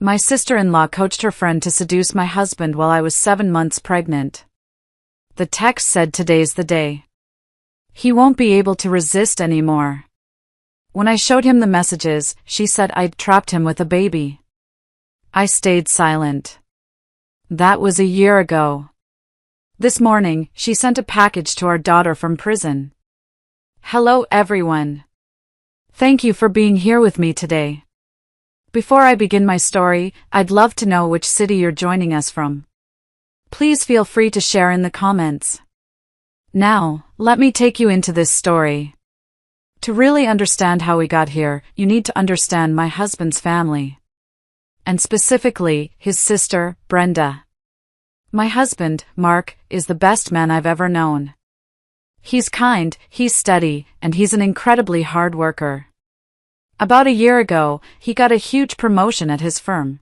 My sister-in-law coached her friend to seduce my husband while I was 7 months pregnant. The text said today's the day. He won't be able to resist anymore. When I showed him the messages, she said I'd trapped him with a baby. I stayed silent. That was a year ago. This morning, she sent a package to our daughter from prison. Hello everyone. Thank you for being here with me today. Before I begin my story, I'd love to know which city you're joining us from. Please feel free to share in the comments. Now, let me take you into this story. To really understand how we got here, you need to understand my husband's family. And specifically, his sister, Brenda. My husband, Mark, is the best man I've ever known. He's kind, he's steady, and he's an incredibly hard worker. About a year ago, he got a huge promotion at his firm.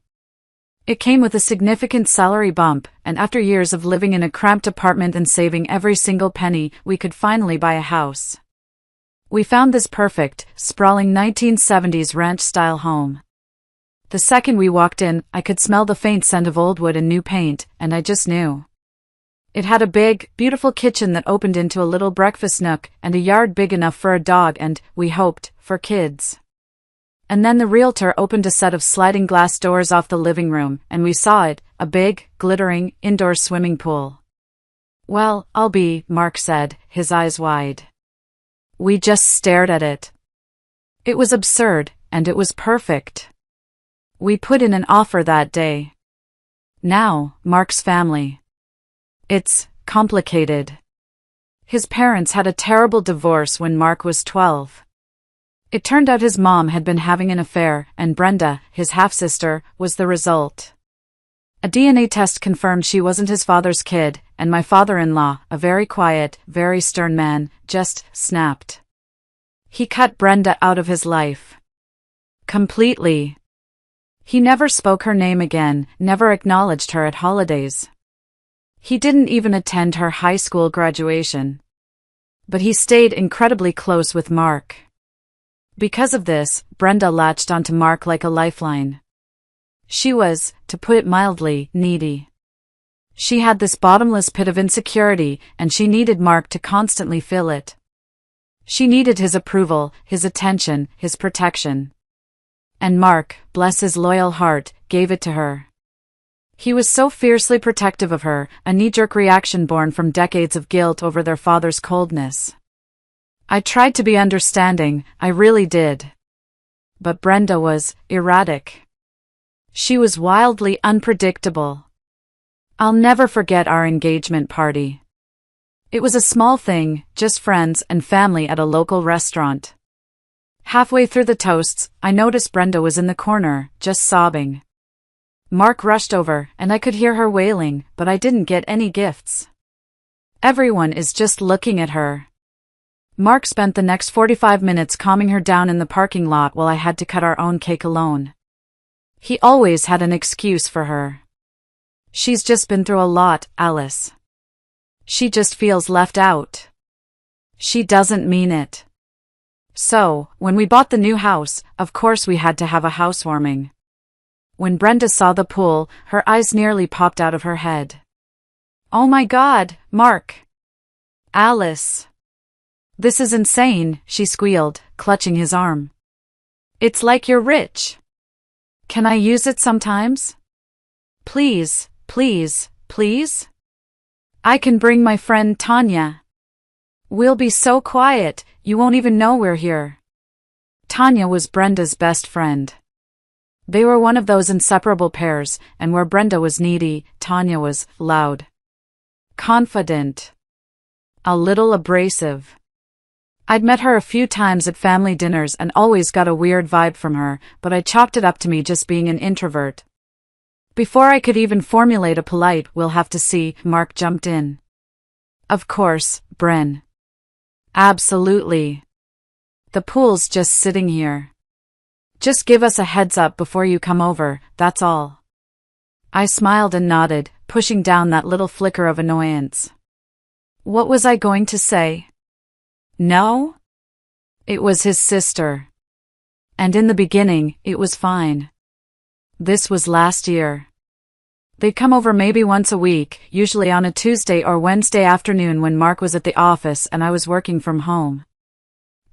It came with a significant salary bump, and after years of living in a cramped apartment and saving every single penny, we could finally buy a house. We found this perfect, sprawling 1970s ranch-style home. The second we walked in, I could smell the faint scent of old wood and new paint, and I just knew. It had a big, beautiful kitchen that opened into a little breakfast nook, and a yard big enough for a dog and, we hoped, for kids. And then the realtor opened a set of sliding glass doors off the living room, and we saw it, a big, glittering, indoor swimming pool. Well, Mark said, his eyes wide. We just stared at it. It was absurd, and it was perfect. We put in an offer that day. Now, Mark's family. It's complicated. His parents had a terrible divorce when Mark was 12. It turned out his mom had been having an affair, and Brenda, his half-sister, was the result. A DNA test confirmed she wasn't his father's kid, and my father-in-law, a very quiet, very stern man, just snapped. He cut Brenda out of his life. Completely. He never spoke her name again, never acknowledged her at holidays. He didn't even attend her high school graduation. But he stayed incredibly close with Mark. Because of this, Brenda latched onto Mark like a lifeline. She was, to put it mildly, needy. She had this bottomless pit of insecurity, and she needed Mark to constantly fill it. She needed his approval, his attention, his protection. And Mark, bless his loyal heart, gave it to her. He was so fiercely protective of her, a knee-jerk reaction born from decades of guilt over their father's coldness. I tried to be understanding, I really did. But Brenda was erratic. She was wildly unpredictable. I'll never forget our engagement party. It was a small thing, just friends and family at a local restaurant. Halfway through the toasts, I noticed Brenda was in the corner, just sobbing. Mark rushed over, and I could hear her wailing, but I didn't get any gifts. Everyone is just looking at her. Mark spent the next 45 minutes calming her down in the parking lot while I had to cut our own cake alone. He always had an excuse for her. She's just been through a lot, Alice. She just feels left out. She doesn't mean it. So, when we bought the new house, of course we had to have a housewarming. When Brenda saw the pool, her eyes nearly popped out of her head. Oh my God, Mark! Alice! This is insane, she squealed, clutching his arm. It's like you're rich. Can I use it sometimes? Please, please, please? I can bring my friend Tanya. We'll be so quiet, you won't even know we're here. Tanya was Brenda's best friend. They were one of those inseparable pairs, and where Brenda was needy, Tanya was loud. Confident. A little abrasive. I'd met her a few times at family dinners and always got a weird vibe from her, but I chalked it up to me just being an introvert. Before I could even formulate a polite "we'll have to see," Mark jumped in. Of course, Bren. Absolutely. The pool's just sitting here. Just give us a heads up before you come over, that's all. I smiled and nodded, pushing down that little flicker of annoyance. What was I going to say? No? It was his sister. And in the beginning, it was fine. This was last year. They'd come over maybe once a week, usually on a Tuesday or Wednesday afternoon when Mark was at the office and I was working from home.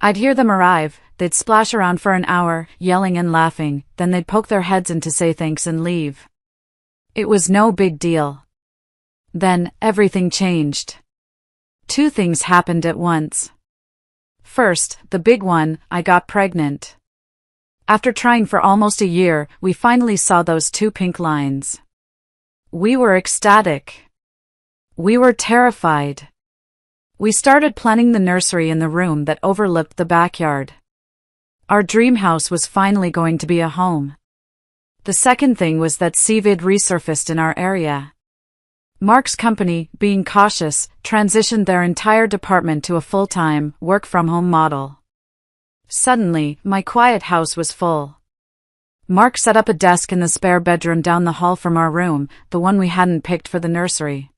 I'd hear them arrive, they'd splash around for an hour, yelling and laughing, then they'd poke their heads in to say thanks and leave. It was no big deal. Then, everything changed. Two things happened at once. First, the big one, I got pregnant. After trying for almost a year, we finally saw those two pink lines. We were ecstatic. We were terrified. We started planning the nursery in the room that overlooked the backyard. Our dream house was finally going to be a home. The second thing was that SEDUCE resurfaced in our area. Mark's company, being cautious, transitioned their entire department to a full-time, work-from-home model. Suddenly, my quiet house was full. Mark set up a desk in the spare bedroom down the hall from our room, the one we hadn't picked for the nursery.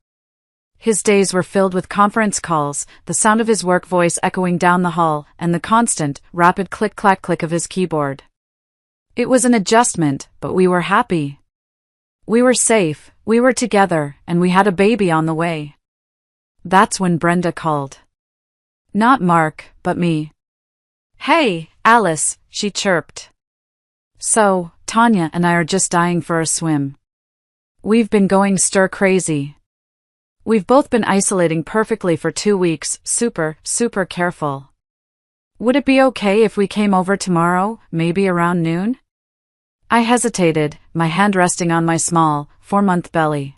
His days were filled with conference calls, the sound of his work voice echoing down the hall, and the constant, rapid click-clack-click of his keyboard. It was an adjustment, but we were happy. We were safe, we were together, and we had a baby on the way. That's when Brenda called. Not Mark, but me. Hey, Alice, she chirped. So, Tanya and I are just dying for a swim. We've been going stir-crazy. We've both been isolating perfectly for 2 weeks, super careful. Would it be okay if we came over tomorrow, maybe around noon? I hesitated, my hand resting on my small, 4-month belly.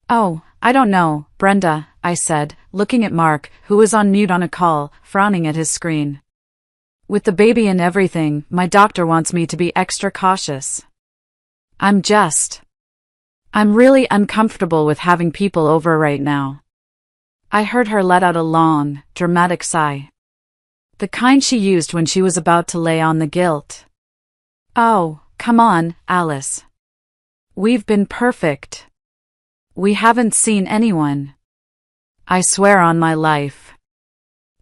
Oh, I don't know, Brenda, I said, looking at Mark, who was on mute on a call, frowning at his screen. With the baby and everything, my doctor wants me to be extra cautious. I'm really uncomfortable with having people over right now. I heard her let out a long, dramatic sigh. The kind she used when she was about to lay on the guilt. Oh, come on, Alice. We've been perfect. We haven't seen anyone. I swear on my life.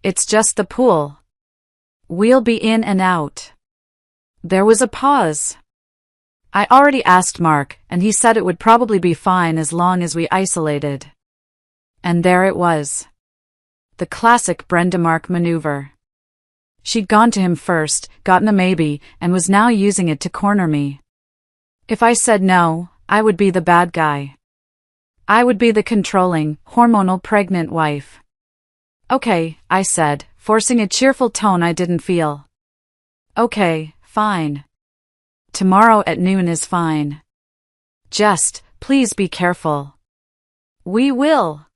It's just the pool. We'll be in and out. There was a pause. I already asked Mark, and he said it would probably be fine as long as we isolated. And there it was. The classic Brenda-Mark maneuver. She'd gone to him first, gotten a maybe, and was now using it to corner me. If I said no, I would be the bad guy. I would be the controlling, hormonal pregnant wife. Okay, I said, forcing a cheerful tone I didn't feel. Okay, fine. Tomorrow at noon is fine. Just, please be careful. We will.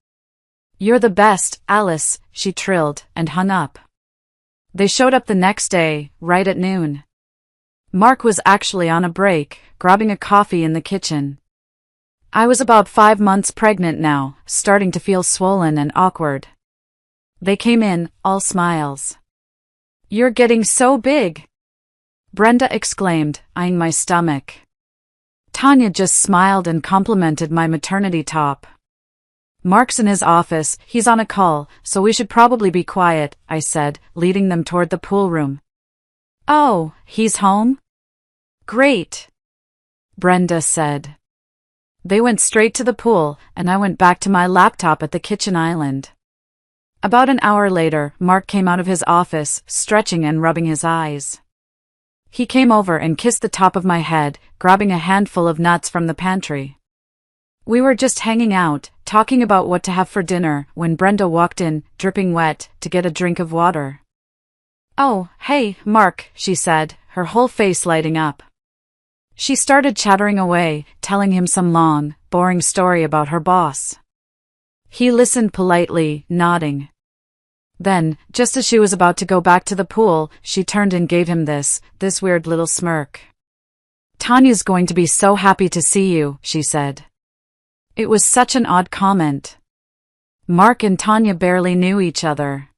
You're the best, Alice, she trilled, and hung up. They showed up the next day, right at noon. Mark was actually on a break, grabbing a coffee in the kitchen. I was about 5 months pregnant now, starting to feel swollen and awkward. They came in, all smiles. You're getting so big! Brenda exclaimed, eyeing my stomach. Tanya just smiled and complimented my maternity top. Mark's in his office, he's on a call, so we should probably be quiet, I said, leading them toward the pool room. Oh, he's home? Great! Brenda said. They went straight to the pool, and I went back to my laptop at the kitchen island. About an hour later, Mark came out of his office, stretching and rubbing his eyes. He came over and kissed the top of my head, grabbing a handful of nuts from the pantry. We were just hanging out, talking about what to have for dinner, when Brenda walked in, dripping wet, to get a drink of water. Oh, hey, Mark, she said, her whole face lighting up. She started chattering away, telling him some long, boring story about her boss. He listened politely, nodding. Then, just as she was about to go back to the pool, she turned and gave him this weird little smirk. Tanya's going to be so happy to see you, she said. It was such an odd comment. Mark and Tanya barely knew each other.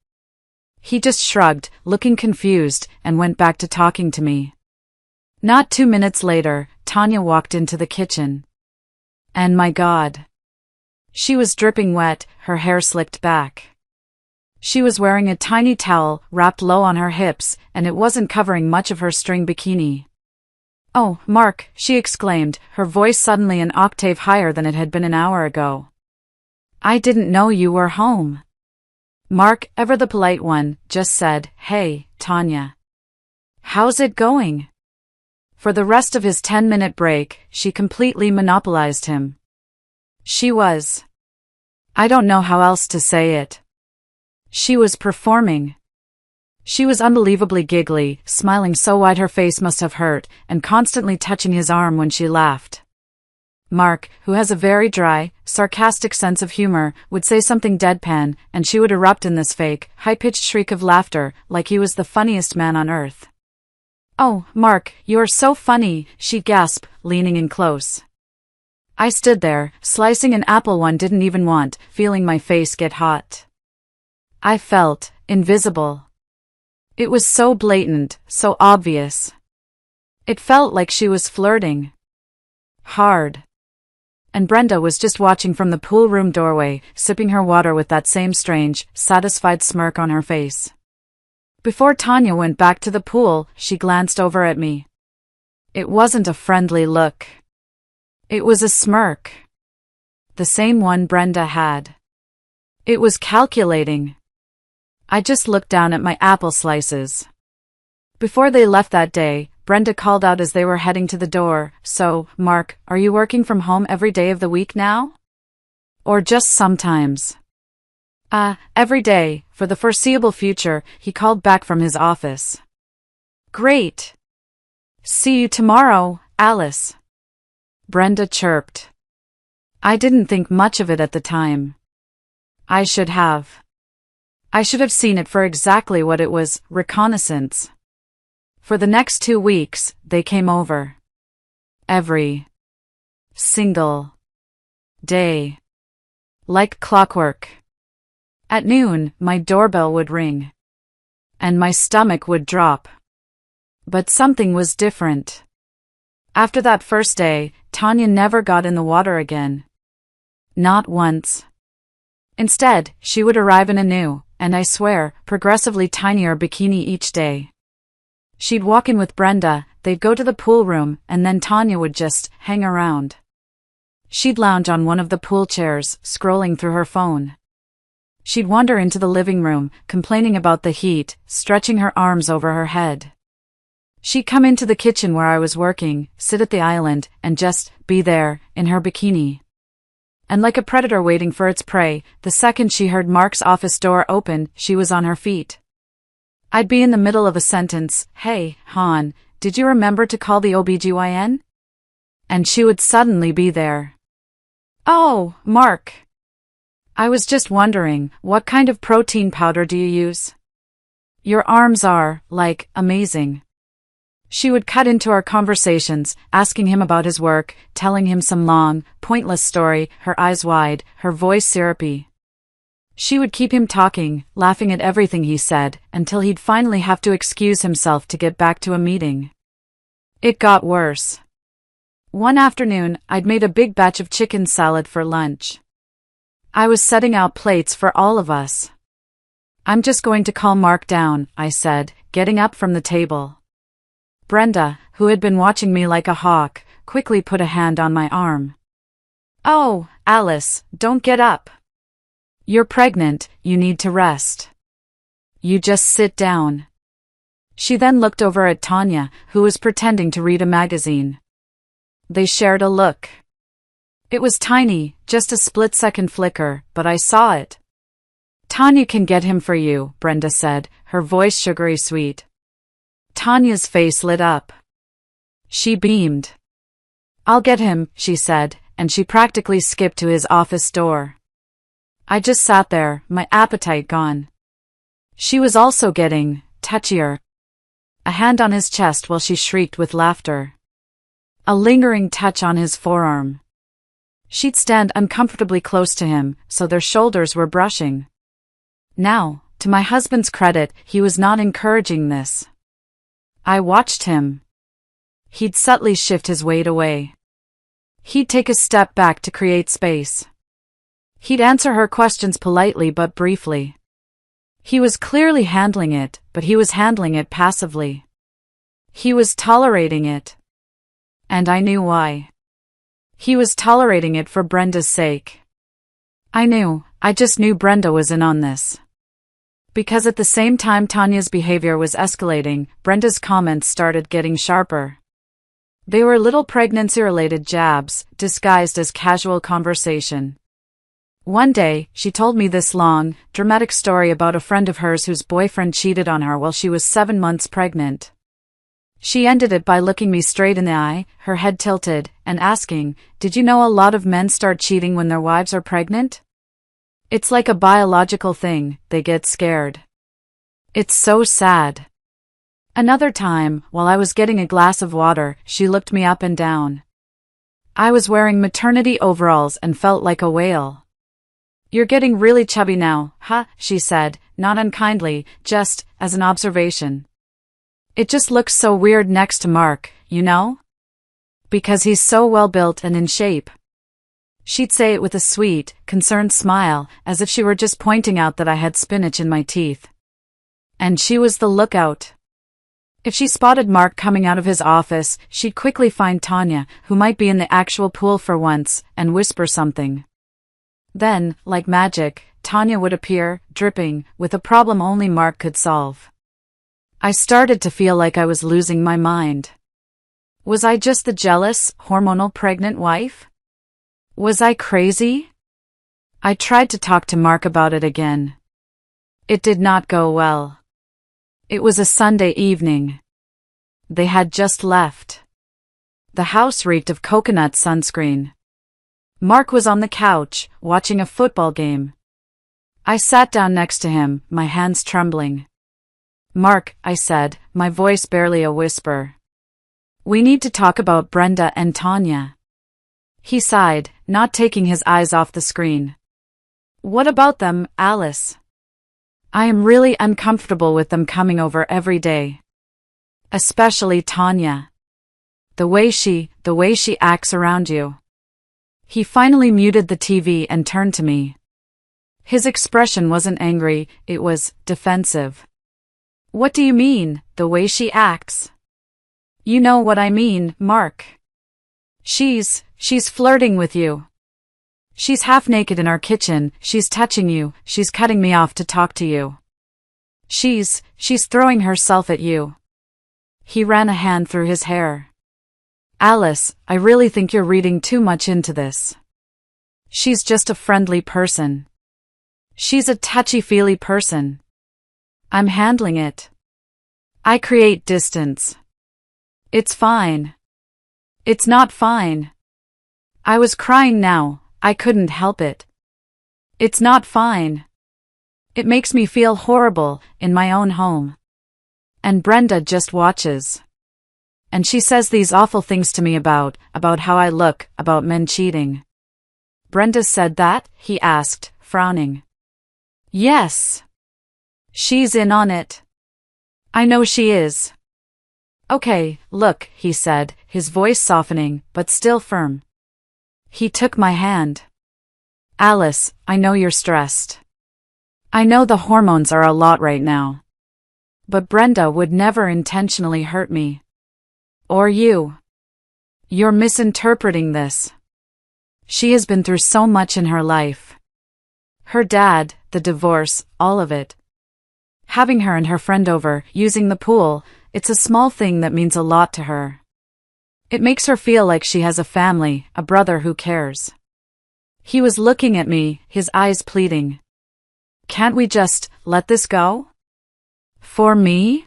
He just shrugged, looking confused, and went back to talking to me. Not 2 minutes later, Tanya walked into the kitchen. And my God. She was dripping wet, her hair slicked back. She was wearing a tiny towel, wrapped low on her hips, and it wasn't covering much of her string bikini. Oh, Mark, she exclaimed, her voice suddenly an octave higher than it had been an hour ago. I didn't know you were home. Mark, ever the polite one, just said, Hey, Tanya. How's it going? For the rest of his 10-minute break, she completely monopolized him. She was. I don't know how else to say it. She was performing. She was unbelievably giggly, smiling so wide her face must have hurt, and constantly touching his arm when she laughed. Mark, who has a very dry, sarcastic sense of humor, would say something deadpan, and she would erupt in this fake, high-pitched shriek of laughter, like he was the funniest man on earth. Oh, Mark, you're so funny, she'd gasp, leaning in close. I stood there, slicing an apple one didn't even want, feeling my face get hot. I felt invisible. It was so blatant, so obvious. It felt like she was flirting. Hard. And Brenda was just watching from the pool room doorway, sipping her water with that same strange, satisfied smirk on her face. Before Tanya went back to the pool, she glanced over at me. It wasn't a friendly look. It was a smirk. The same one Brenda had. It was calculating. I just looked down at my apple slices. Before they left that day, Brenda called out as they were heading to the door, So, Mark, are you working from home every day of the week now? Or just sometimes? Every day, for the foreseeable future, he called back from his office. Great. See you tomorrow, Alice. Brenda chirped. I didn't think much of it at the time. I should have. I should have seen it for exactly what it was, reconnaissance. For the next 2 weeks, they came over. Every single day. Like clockwork. At noon, my doorbell would ring. And my stomach would drop. But something was different. After that first day, Tanya never got in the water again. Not once. Instead, she would arrive in a new, and I swear, progressively tinier bikini each day. She'd walk in with Brenda, they'd go to the pool room, and then Tanya would just hang around. She'd lounge on one of the pool chairs, scrolling through her phone. She'd wander into the living room, complaining about the heat, stretching her arms over her head. She'd come into the kitchen where I was working, sit at the island, and just be there, in her bikini. And like a predator waiting for its prey, the second she heard Mark's office door open, she was on her feet. I'd be in the middle of a sentence, Hey, hon, did you remember to call the OBGYN? And she would suddenly be there. Oh, Mark. I was just wondering, what kind of protein powder do you use? Your arms are, like, amazing. She would cut into our conversations, asking him about his work, telling him some long, pointless story, her eyes wide, her voice syrupy. She would keep him talking, laughing at everything he said, until he'd finally have to excuse himself to get back to a meeting. It got worse. One afternoon, I'd made a big batch of chicken salad for lunch. I was setting out plates for all of us. I'm just going to call Mark down, I said, getting up from the table. Brenda, who had been watching me like a hawk, quickly put a hand on my arm. Oh, Alice, don't get up. You're pregnant, you need to rest. You just sit down. She then looked over at Tanya, who was pretending to read a magazine. They shared a look. It was tiny, just a split-second flicker, but I saw it. Tanya can get him for you, Brenda said, her voice sugary sweet. Tanya's face lit up. She beamed. I'll get him, she said, and she practically skipped to his office door. I just sat there, my appetite gone. She was also getting touchier. A hand on his chest while she shrieked with laughter. A lingering touch on his forearm. She'd stand uncomfortably close to him, so their shoulders were brushing. Now, to my husband's credit, he was not encouraging this. I watched him. He'd subtly shift his weight away. He'd take a step back to create space. He'd answer her questions politely but briefly. He was clearly handling it, but he was handling it passively. He was tolerating it. And I knew why. He was tolerating it for Brenda's sake. I just knew Brenda was in on this. Because at the same time Tanya's behavior was escalating, Brenda's comments started getting sharper. They were little pregnancy-related jabs, disguised as casual conversation. One day, she told me this long, dramatic story about a friend of hers whose boyfriend cheated on her while she was 7 months pregnant. She ended it by looking me straight in the eye, her head tilted, and asking, "Did you know a lot of men start cheating when their wives are pregnant? It's like a biological thing, they get scared. It's so sad." Another time, while I was getting a glass of water, she looked me up and down. I was wearing maternity overalls and felt like a whale. "You're getting really chubby now, huh?" she said, not unkindly, just as an observation. "It just looks so weird next to Mark, you know? Because he's so well built and in shape." She'd say it with a sweet, concerned smile, as if she were just pointing out that I had spinach in my teeth. And she was the lookout. If she spotted Mark coming out of his office, she'd quickly find Tanya, who might be in the actual pool for once, and whisper something. Then, like magic, Tanya would appear, dripping, with a problem only Mark could solve. I started to feel like I was losing my mind. Was I just the jealous, hormonal pregnant wife? Was I crazy? I tried to talk to Mark about it again. It did not go well. It was a Sunday evening. They had just left. The house reeked of coconut sunscreen. Mark was on the couch, watching a football game. I sat down next to him, my hands trembling. "Mark," I said, my voice barely a whisper. "We need to talk about Brenda and Tanya." He sighed, not taking his eyes off the screen. "What about them, Alice? I am really uncomfortable with them coming over every day. Especially Tanya. The way she acts around you." He finally muted the TV and turned to me. His expression wasn't angry, it was defensive. "What do you mean, the way she acts?" "You know what I mean, Mark. She's flirting with you. She's half naked in our kitchen, she's touching you, she's cutting me off to talk to you. She's throwing herself at you." He ran a hand through his hair. "Alice, I really think you're reading too much into this. She's just a friendly person. She's a touchy-feely person. I'm handling it. I create distance. It's fine. It's not fine." I was crying now, I couldn't help it. "It's not fine. It makes me feel horrible, in my own home. And Brenda just watches. And she says these awful things to me about how I look, about men cheating." "Brenda said that?" he asked, frowning. "Yes. She's in on it. I know she is." "Okay, look," he said, his voice softening, but still firm. He took my hand. "Alice, I know you're stressed. I know the hormones are a lot right now. But Brenda would never intentionally hurt me. Or you. You're misinterpreting this. She has been through so much in her life. Her dad, the divorce, all of it. Having her and her friend over, using the pool, it's a small thing that means a lot to her. It makes her feel like she has a family, a brother who cares." He was looking at me, his eyes pleading. "Can't we just let this go? For me?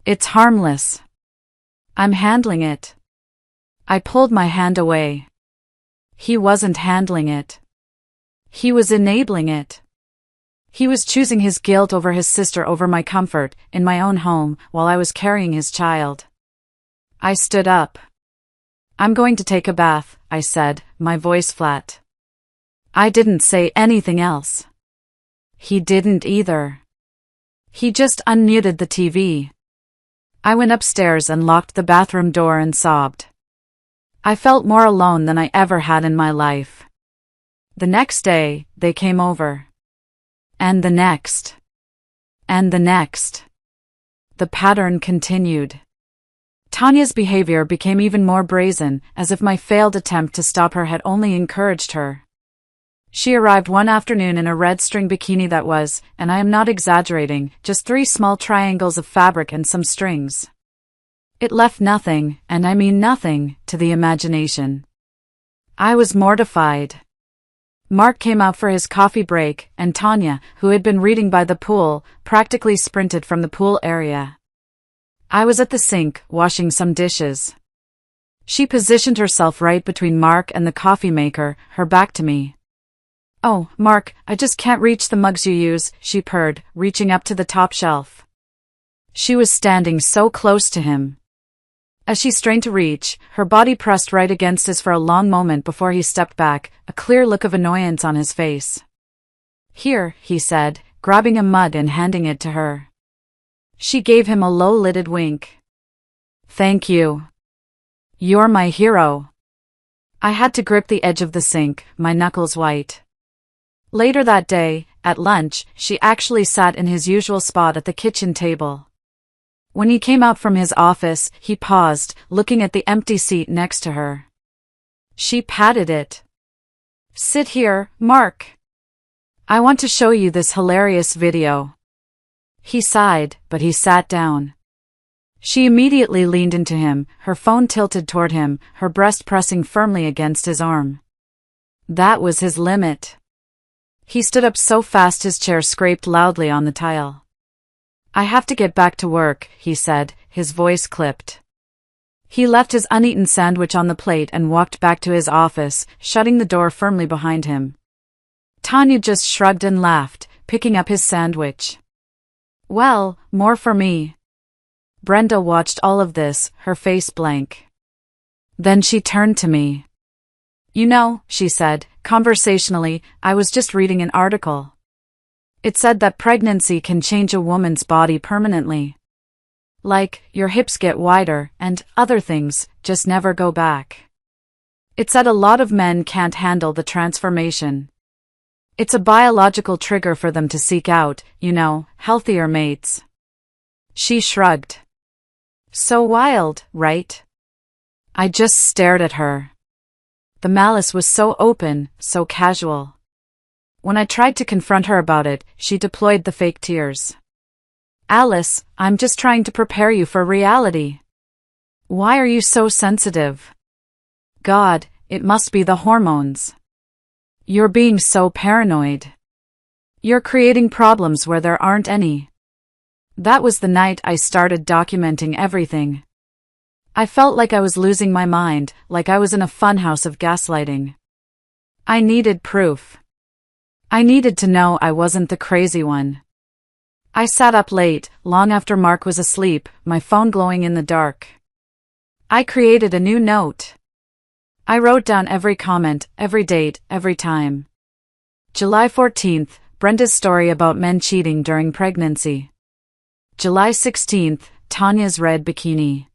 It's harmless. I'm handling it." I pulled my hand away. He wasn't handling it. He was enabling it. He was choosing his guilt over his sister over my comfort, in my own home, while I was carrying his child. I stood up. "I'm going to take a bath," I said, my voice flat. I didn't say anything else. He didn't either. He just unmuted the TV. I went upstairs and locked the bathroom door and sobbed. I felt more alone than I ever had in my life. The next day, they came over. And the next. And the next. The pattern continued. Tanya's behavior became even more brazen, as if my failed attempt to stop her had only encouraged her. She arrived one afternoon in a red string bikini that was, and I am not exaggerating, just 3 small triangles of fabric and some strings. It left nothing, and I mean nothing, to the imagination. I was mortified. Mark came out for his coffee break, and Tanya, who had been reading by the pool, practically sprinted from the pool area. I was at the sink, washing some dishes. She positioned herself right between Mark and the coffee maker, her back to me. "Oh, Mark, I just can't reach the mugs you use," she purred, reaching up to the top shelf. She was standing so close to him. As she strained to reach, her body pressed right against his for a long moment before he stepped back, a clear look of annoyance on his face. "Here," he said, grabbing a mug and handing it to her. She gave him a low-lidded wink. "Thank you. You're my hero." I had to grip the edge of the sink, my knuckles white. Later that day, at lunch, she actually sat in his usual spot at the kitchen table. When he came out from his office, he paused, looking at the empty seat next to her. She patted it. "Sit here, Mark. I want to show you this hilarious video." He sighed, but he sat down. She immediately leaned into him, her phone tilted toward him, her breast pressing firmly against his arm. That was his limit. He stood up so fast his chair scraped loudly on the tile. "I have to get back to work," he said, his voice clipped. He left his uneaten sandwich on the plate and walked back to his office, shutting the door firmly behind him. Tanya just shrugged and laughed, picking up his sandwich. "Well, more for me." Brenda watched all of this, her face blank. Then she turned to me. "You know," she said, conversationally, "I was just reading an article. It said that pregnancy can change a woman's body permanently. Like, your hips get wider, and other things, just never go back. It said a lot of men can't handle the transformation. It's a biological trigger for them to seek out, healthier mates." She shrugged. "So wild, right?" I just stared at her. The malice was so open, so casual. When I tried to confront her about it, she deployed the fake tears. "Alice, I'm just trying to prepare you for reality. Why are you so sensitive? God, it must be the hormones. You're being so paranoid. You're creating problems where there aren't any." That was the night I started documenting everything. I felt like I was losing my mind, like I was in a funhouse of gaslighting. I needed proof. I needed to know I wasn't the crazy one. I sat up late, long after Mark was asleep, my phone glowing in the dark. I created a new note. I wrote down every comment, every date, every time. July 14th, Brenda's story about men cheating during pregnancy. July 16th, Tanya's red bikini.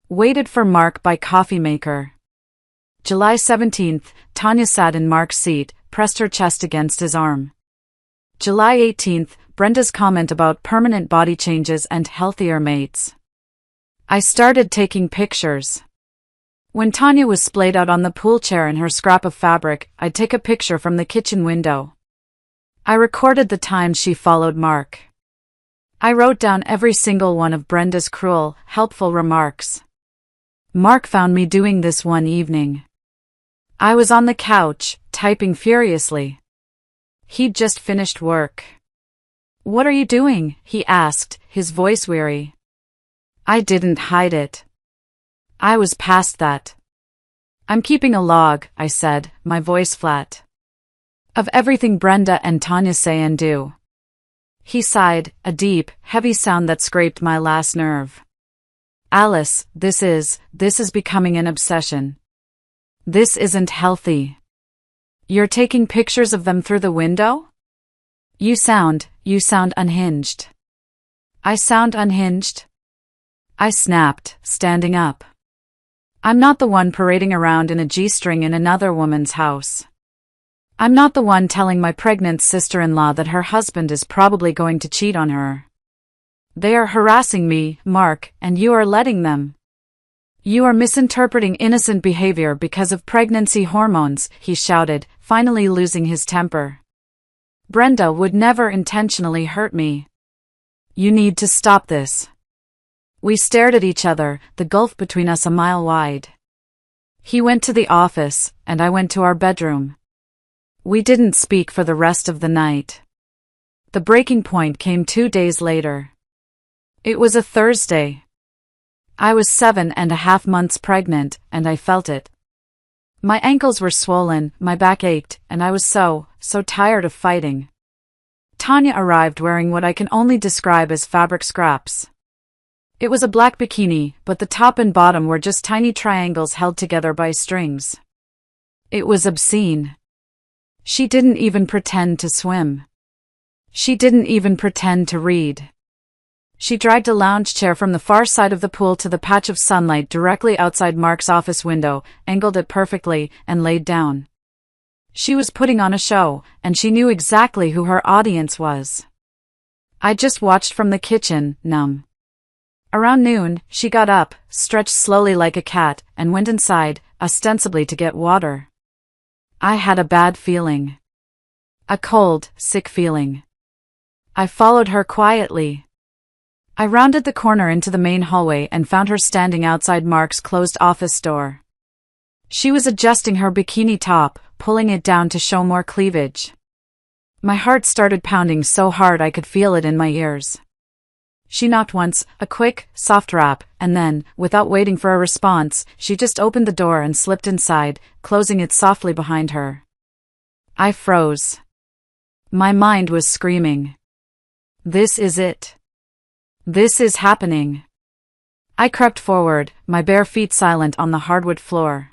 Waited for Mark by coffee maker. July 17th, Tanya sat in Mark's seat, pressed her chest against his arm. July 18th, Brenda's comment about permanent body changes and healthier mates. I started taking pictures. When Tanya was splayed out on the pool chair in her scrap of fabric, I'd take a picture from the kitchen window. I recorded the times she followed Mark. I wrote down every single one of Brenda's cruel, helpful remarks. Mark found me doing this one evening. I was on the couch, typing furiously. He'd just finished work. "What are you doing?" he asked, his voice weary. I didn't hide it. I was past that. "I'm keeping a log," I said, my voice flat. "Of everything Brenda and Tanya say and do." He sighed, a deep, heavy sound that scraped my last nerve. "Alice, this is becoming an obsession. This isn't healthy. You're taking pictures of them through the window? You sound unhinged." "I sound unhinged?" I snapped, standing up. "I'm not the one parading around in a G-string in another woman's house. I'm not the one telling my pregnant sister-in-law that her husband is probably going to cheat on her. They are harassing me, Mark, and you are letting them." You are misinterpreting innocent behavior because of pregnancy hormones, he shouted, finally losing his temper. Brenda would never intentionally hurt me. You need to stop this. We stared at each other, the gulf between us a mile wide. He went to the office, and I went to our bedroom. We didn't speak for the rest of the night. The breaking point came 2 days later. It was a Thursday. I was 7.5 months pregnant, and I felt it. My ankles were swollen, my back ached, and I was so tired of fighting. Tanya arrived wearing what I can only describe as fabric scraps. It was a black bikini, but the top and bottom were just tiny triangles held together by strings. It was obscene. She didn't even pretend to swim. She didn't even pretend to read. She dragged a lounge chair from the far side of the pool to the patch of sunlight directly outside Mark's office window, angled it perfectly, and laid down. She was putting on a show, and she knew exactly who her audience was. I just watched from the kitchen, numb. Around noon, she got up, stretched slowly like a cat, and went inside, ostensibly to get water. I had a bad feeling. A cold, sick feeling. I followed her quietly. I rounded the corner into the main hallway and found her standing outside Mark's closed office door. She was adjusting her bikini top, pulling it down to show more cleavage. My heart started pounding so hard I could feel it in my ears. She knocked once, a quick, soft rap, and then, without waiting for a response, she just opened the door and slipped inside, closing it softly behind her. I froze. My mind was screaming. This is it. This is happening. I crept forward, my bare feet silent on the hardwood floor.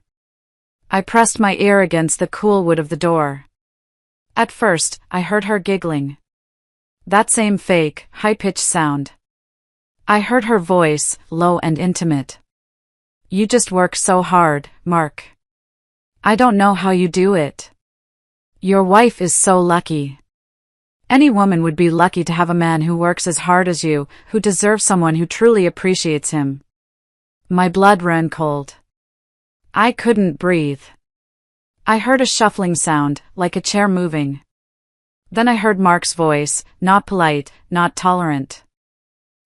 I pressed my ear against the cool wood of the door. At first, I heard her giggling. That same fake, high-pitched sound. I heard her voice, low and intimate. You just work so hard, Mark. I don't know how you do it. Your wife is so lucky. Any woman would be lucky to have a man who works as hard as you, who deserves someone who truly appreciates him. My blood ran cold. I couldn't breathe. I heard a shuffling sound, like a chair moving. Then I heard Mark's voice, not polite, not tolerant.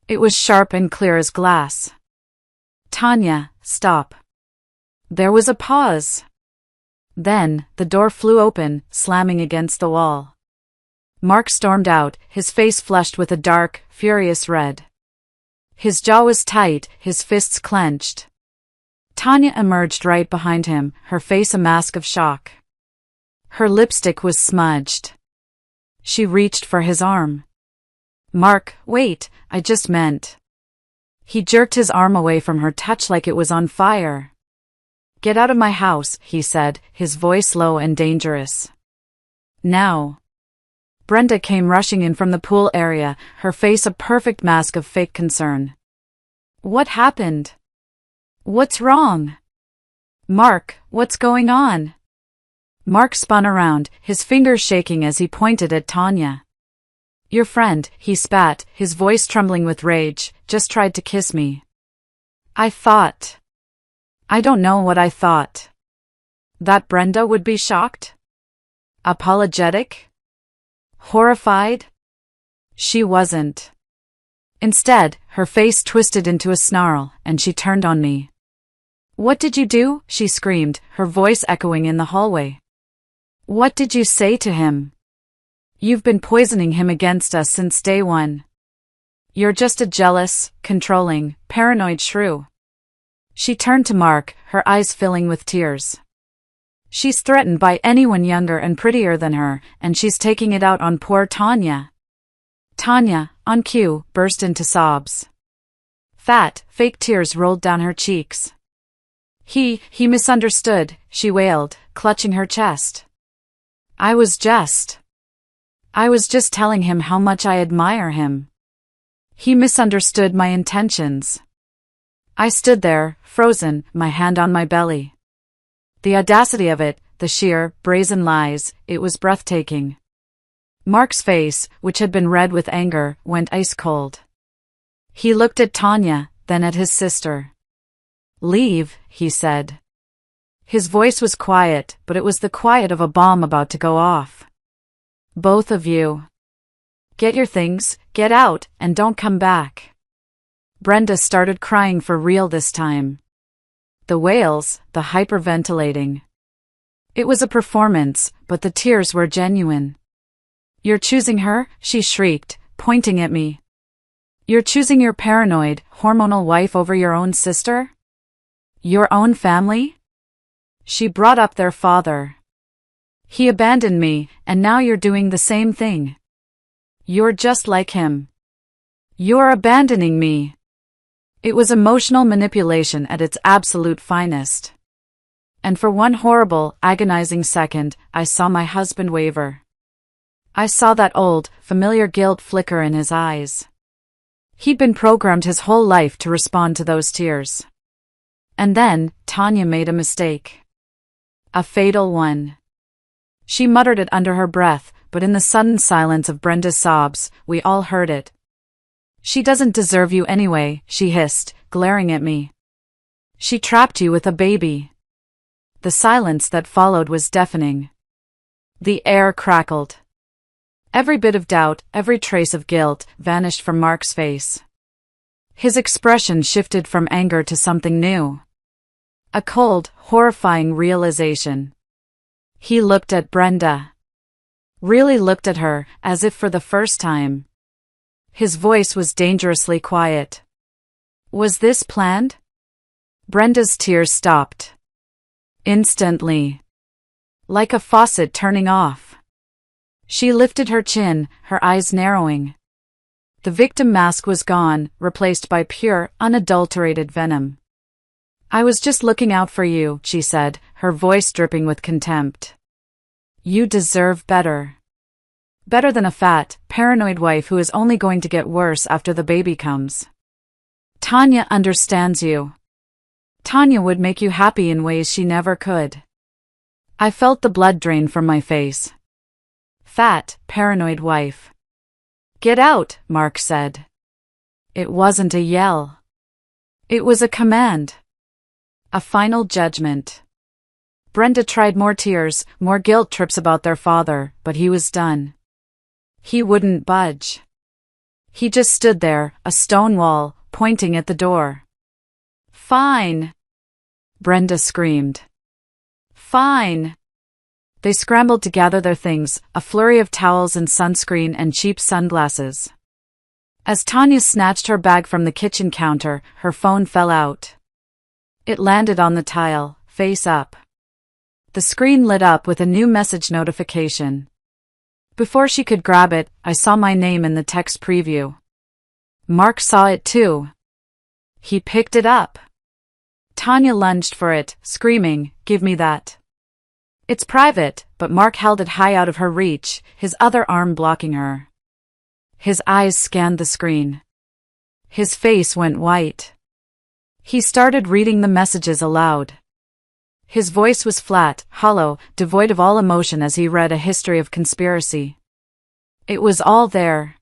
It was sharp and clear as glass. Tanya, stop. There was a pause. Then, the door flew open, slamming against the wall. Mark stormed out, his face flushed with a dark, furious red. His jaw was tight, his fists clenched. Tanya emerged right behind him, her face a mask of shock. Her lipstick was smudged. She reached for his arm. Mark, wait, I just meant. He jerked his arm away from her touch like it was on fire. Get out of my house, he said, his voice low and dangerous. Now. Brenda came rushing in from the pool area, her face a perfect mask of fake concern. What happened? What's wrong? Mark, what's going on? Mark spun around, his fingers shaking as he pointed at Tanya. Your friend, he spat, his voice trembling with rage, just tried to kiss me. I thought. I don't know what I thought. That Brenda would be shocked? Apologetic? Horrified? She wasn't. Instead, her face twisted into a snarl, and she turned on me. What did you do? She screamed, her voice echoing in the hallway. What did you say to him? You've been poisoning him against us since day one. You're just a jealous, controlling, paranoid shrew. She turned to Mark, her eyes filling with tears. She's threatened by anyone younger and prettier than her, and she's taking it out on poor Tanya. Tanya, on cue, burst into sobs. Fat, fake tears rolled down her cheeks. He misunderstood, she wailed, clutching her chest. I was just telling him how much I admire him. He misunderstood my intentions. I stood there, frozen, my hand on my belly. The audacity of it, the sheer, brazen lies, it was breathtaking. Mark's face, which had been red with anger, went ice cold. He looked at Tanya, then at his sister. Leave, he said. His voice was quiet, but it was the quiet of a bomb about to go off. Both of you. Get your things, get out, and don't come back. Brenda started crying for real this time. The wails, the hyperventilating. It was a performance, but the tears were genuine. You're choosing her? She shrieked, pointing at me. You're choosing your paranoid, hormonal wife over your own sister? Your own family? She brought up their father. He abandoned me, and now you're doing the same thing. You're just like him. You're abandoning me. It was emotional manipulation at its absolute finest. And for one horrible, agonizing second, I saw my husband waver. I saw that old, familiar guilt flicker in his eyes. He'd been programmed his whole life to respond to those tears. And then, Tanya made a mistake. A fatal one. She muttered it under her breath, but in the sudden silence of Brenda's sobs, we all heard it. She doesn't deserve you anyway, she hissed, glaring at me. She trapped you with a baby. The silence that followed was deafening. The air crackled. Every bit of doubt, every trace of guilt, vanished from Mark's face. His expression shifted from anger to something new. A cold, horrifying realization. He looked at Brenda. Really looked at her, as if for the first time. His voice was dangerously quiet. Was this planned? Brenda's tears stopped. Instantly. Like a faucet turning off. She lifted her chin, her eyes narrowing. The victim mask was gone, replaced by pure, unadulterated venom. I was just looking out for you, she said, her voice dripping with contempt. You deserve better. Better than a fat, paranoid wife who is only going to get worse after the baby comes. Tanya understands you. Tanya would make you happy in ways she never could. I felt the blood drain from my face. Fat, paranoid wife. Get out, Mark said. It wasn't a yell. It was a command. A final judgment. Brenda tried more tears, more guilt trips about their father, but he was done. He wouldn't budge. He just stood there, a stone wall, pointing at the door. Fine. Brenda screamed. Fine. They scrambled to gather their things, a flurry of towels and sunscreen and cheap sunglasses. As Tanya snatched her bag from the kitchen counter, her phone fell out. It landed on the tile, face up. The screen lit up with a new message notification. Before she could grab it, I saw my name in the text preview. Mark saw it too. He picked it up. Tanya lunged for it, screaming, "Give me that." It's private, but Mark held it high out of her reach, his other arm blocking her. His eyes scanned the screen. His face went white. He started reading the messages aloud. His voice was flat, hollow, devoid of all emotion as he read a history of conspiracy. It was all there.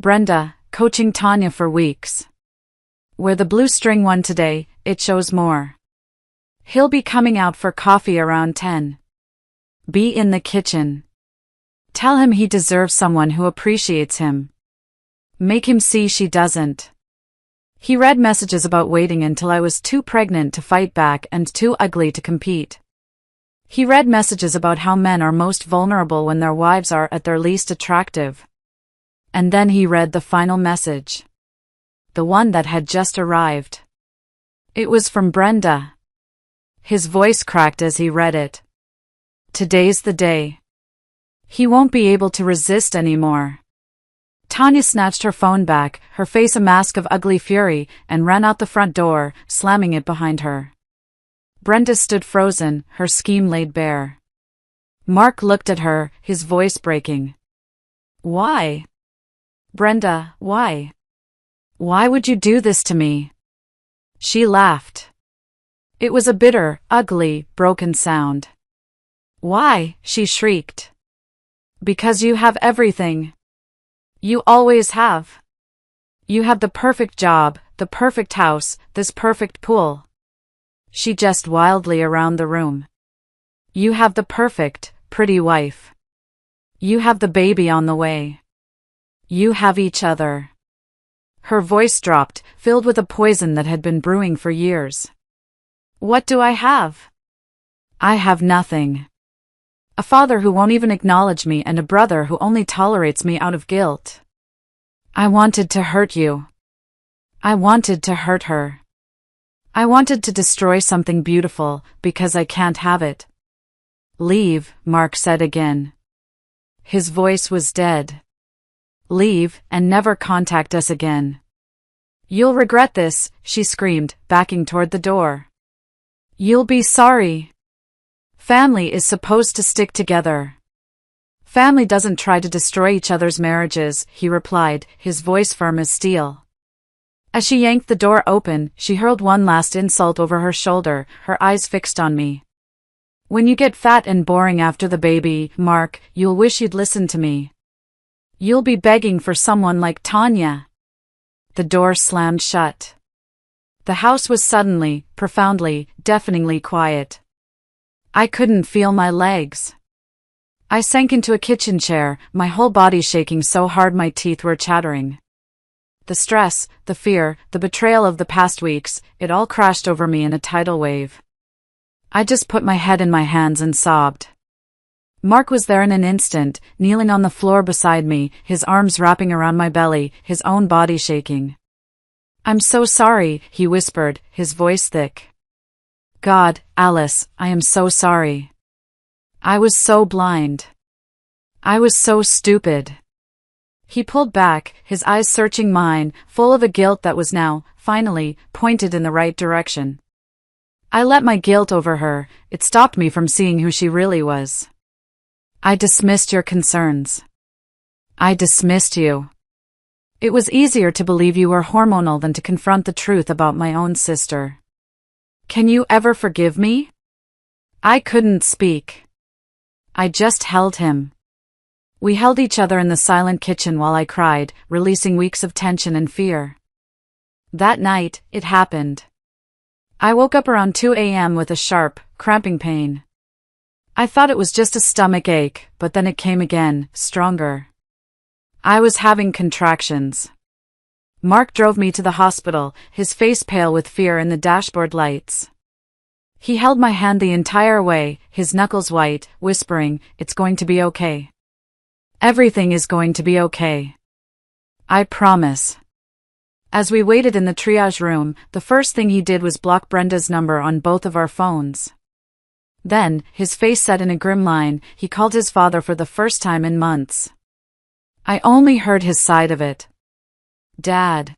Brenda, coaching Tanya for weeks. Where the blue string won today, it shows more. He'll be coming out for coffee around 10. Be in the kitchen. Tell him he deserves someone who appreciates him. Make him see she doesn't. He read messages about waiting until I was too pregnant to fight back and too ugly to compete. He read messages about how men are most vulnerable when their wives are at their least attractive. And then he read the final message. The one that had just arrived. It was from Brenda. His voice cracked as he read it. Today's the day. He won't be able to resist anymore. Tanya snatched her phone back, her face a mask of ugly fury, and ran out the front door, slamming it behind her. Brenda stood frozen, her scheme laid bare. Mark looked at her, his voice breaking. Why? Brenda, why? Why would you do this to me? She laughed. It was a bitter, ugly, broken sound. Why? She shrieked. Because you have everything. You always have. You have the perfect job, the perfect house, this perfect pool. She jazzed wildly around the room. You have the perfect, pretty wife. You have the baby on the way. You have each other. Her voice dropped, filled with a poison that had been brewing for years. What do I have? I have nothing. A father who won't even acknowledge me and a brother who only tolerates me out of guilt. I wanted to hurt you. I wanted to hurt her. I wanted to destroy something beautiful, because I can't have it. Leave, Mark said again. His voice was dead. Leave, and never contact us again. You'll regret this, she screamed, backing toward the door. You'll be sorry. Family is supposed to stick together. Family doesn't try to destroy each other's marriages, he replied, his voice firm as steel. As she yanked the door open, she hurled one last insult over her shoulder, her eyes fixed on me. When you get fat and boring after the baby, Mark, you'll wish you'd listened to me. You'll be begging for someone like Tanya. The door slammed shut. The house was suddenly, profoundly, deafeningly quiet. I couldn't feel my legs. I sank into a kitchen chair, my whole body shaking so hard my teeth were chattering. The stress, the fear, the betrayal of the past weeks, it all crashed over me in a tidal wave. I just put my head in my hands and sobbed. Mark was there in an instant, kneeling on the floor beside me, his arms wrapping around my belly, his own body shaking. I'm so sorry, he whispered, his voice thick. God, Alice, I am so sorry. I was so blind. I was so stupid. He pulled back, his eyes searching mine, full of a guilt that was now, finally, pointed in the right direction. I let my guilt over her, it stopped me from seeing who she really was. I dismissed your concerns. I dismissed you. It was easier to believe you were hormonal than to confront the truth about my own sister. Can you ever forgive me? I couldn't speak. I just held him. We held each other in the silent kitchen while I cried, releasing weeks of tension and fear. That night, it happened. I woke up around 2 a.m. with a sharp, cramping pain. I thought it was just a stomach ache, but then it came again, stronger. I was having contractions. Mark drove me to the hospital, his face pale with fear in the dashboard lights. He held my hand the entire way, his knuckles white, whispering, "It's going to be okay. Everything is going to be okay. I promise." As we waited in the triage room, the first thing he did was block Brenda's number on both of our phones. Then, his face set in a grim line, he called his father for the first time in months. I only heard his side of it. Dad.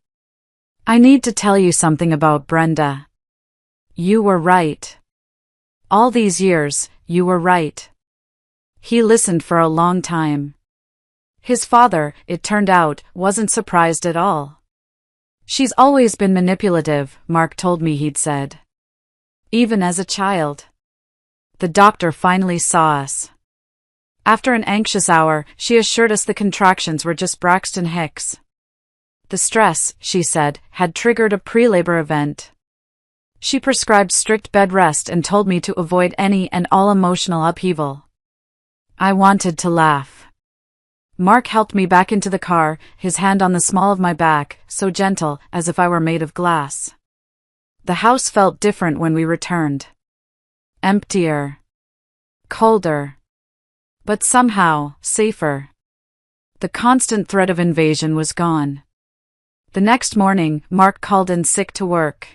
I need to tell you something about Brenda. You were right. All these years, you were right. He listened for a long time. His father, it turned out, wasn't surprised at all. She's always been manipulative, Mark told me he'd said. Even as a child. The doctor finally saw us. After an anxious hour, she assured us the contractions were just Braxton Hicks. The stress, she said, had triggered a pre-labor event. She prescribed strict bed rest and told me to avoid any and all emotional upheaval. I wanted to laugh. Mark helped me back into the car, his hand on the small of my back, so gentle, as if I were made of glass. The house felt different when we returned. Emptier. Colder. But somehow, safer. The constant threat of invasion was gone. The next morning, Mark called in sick to work.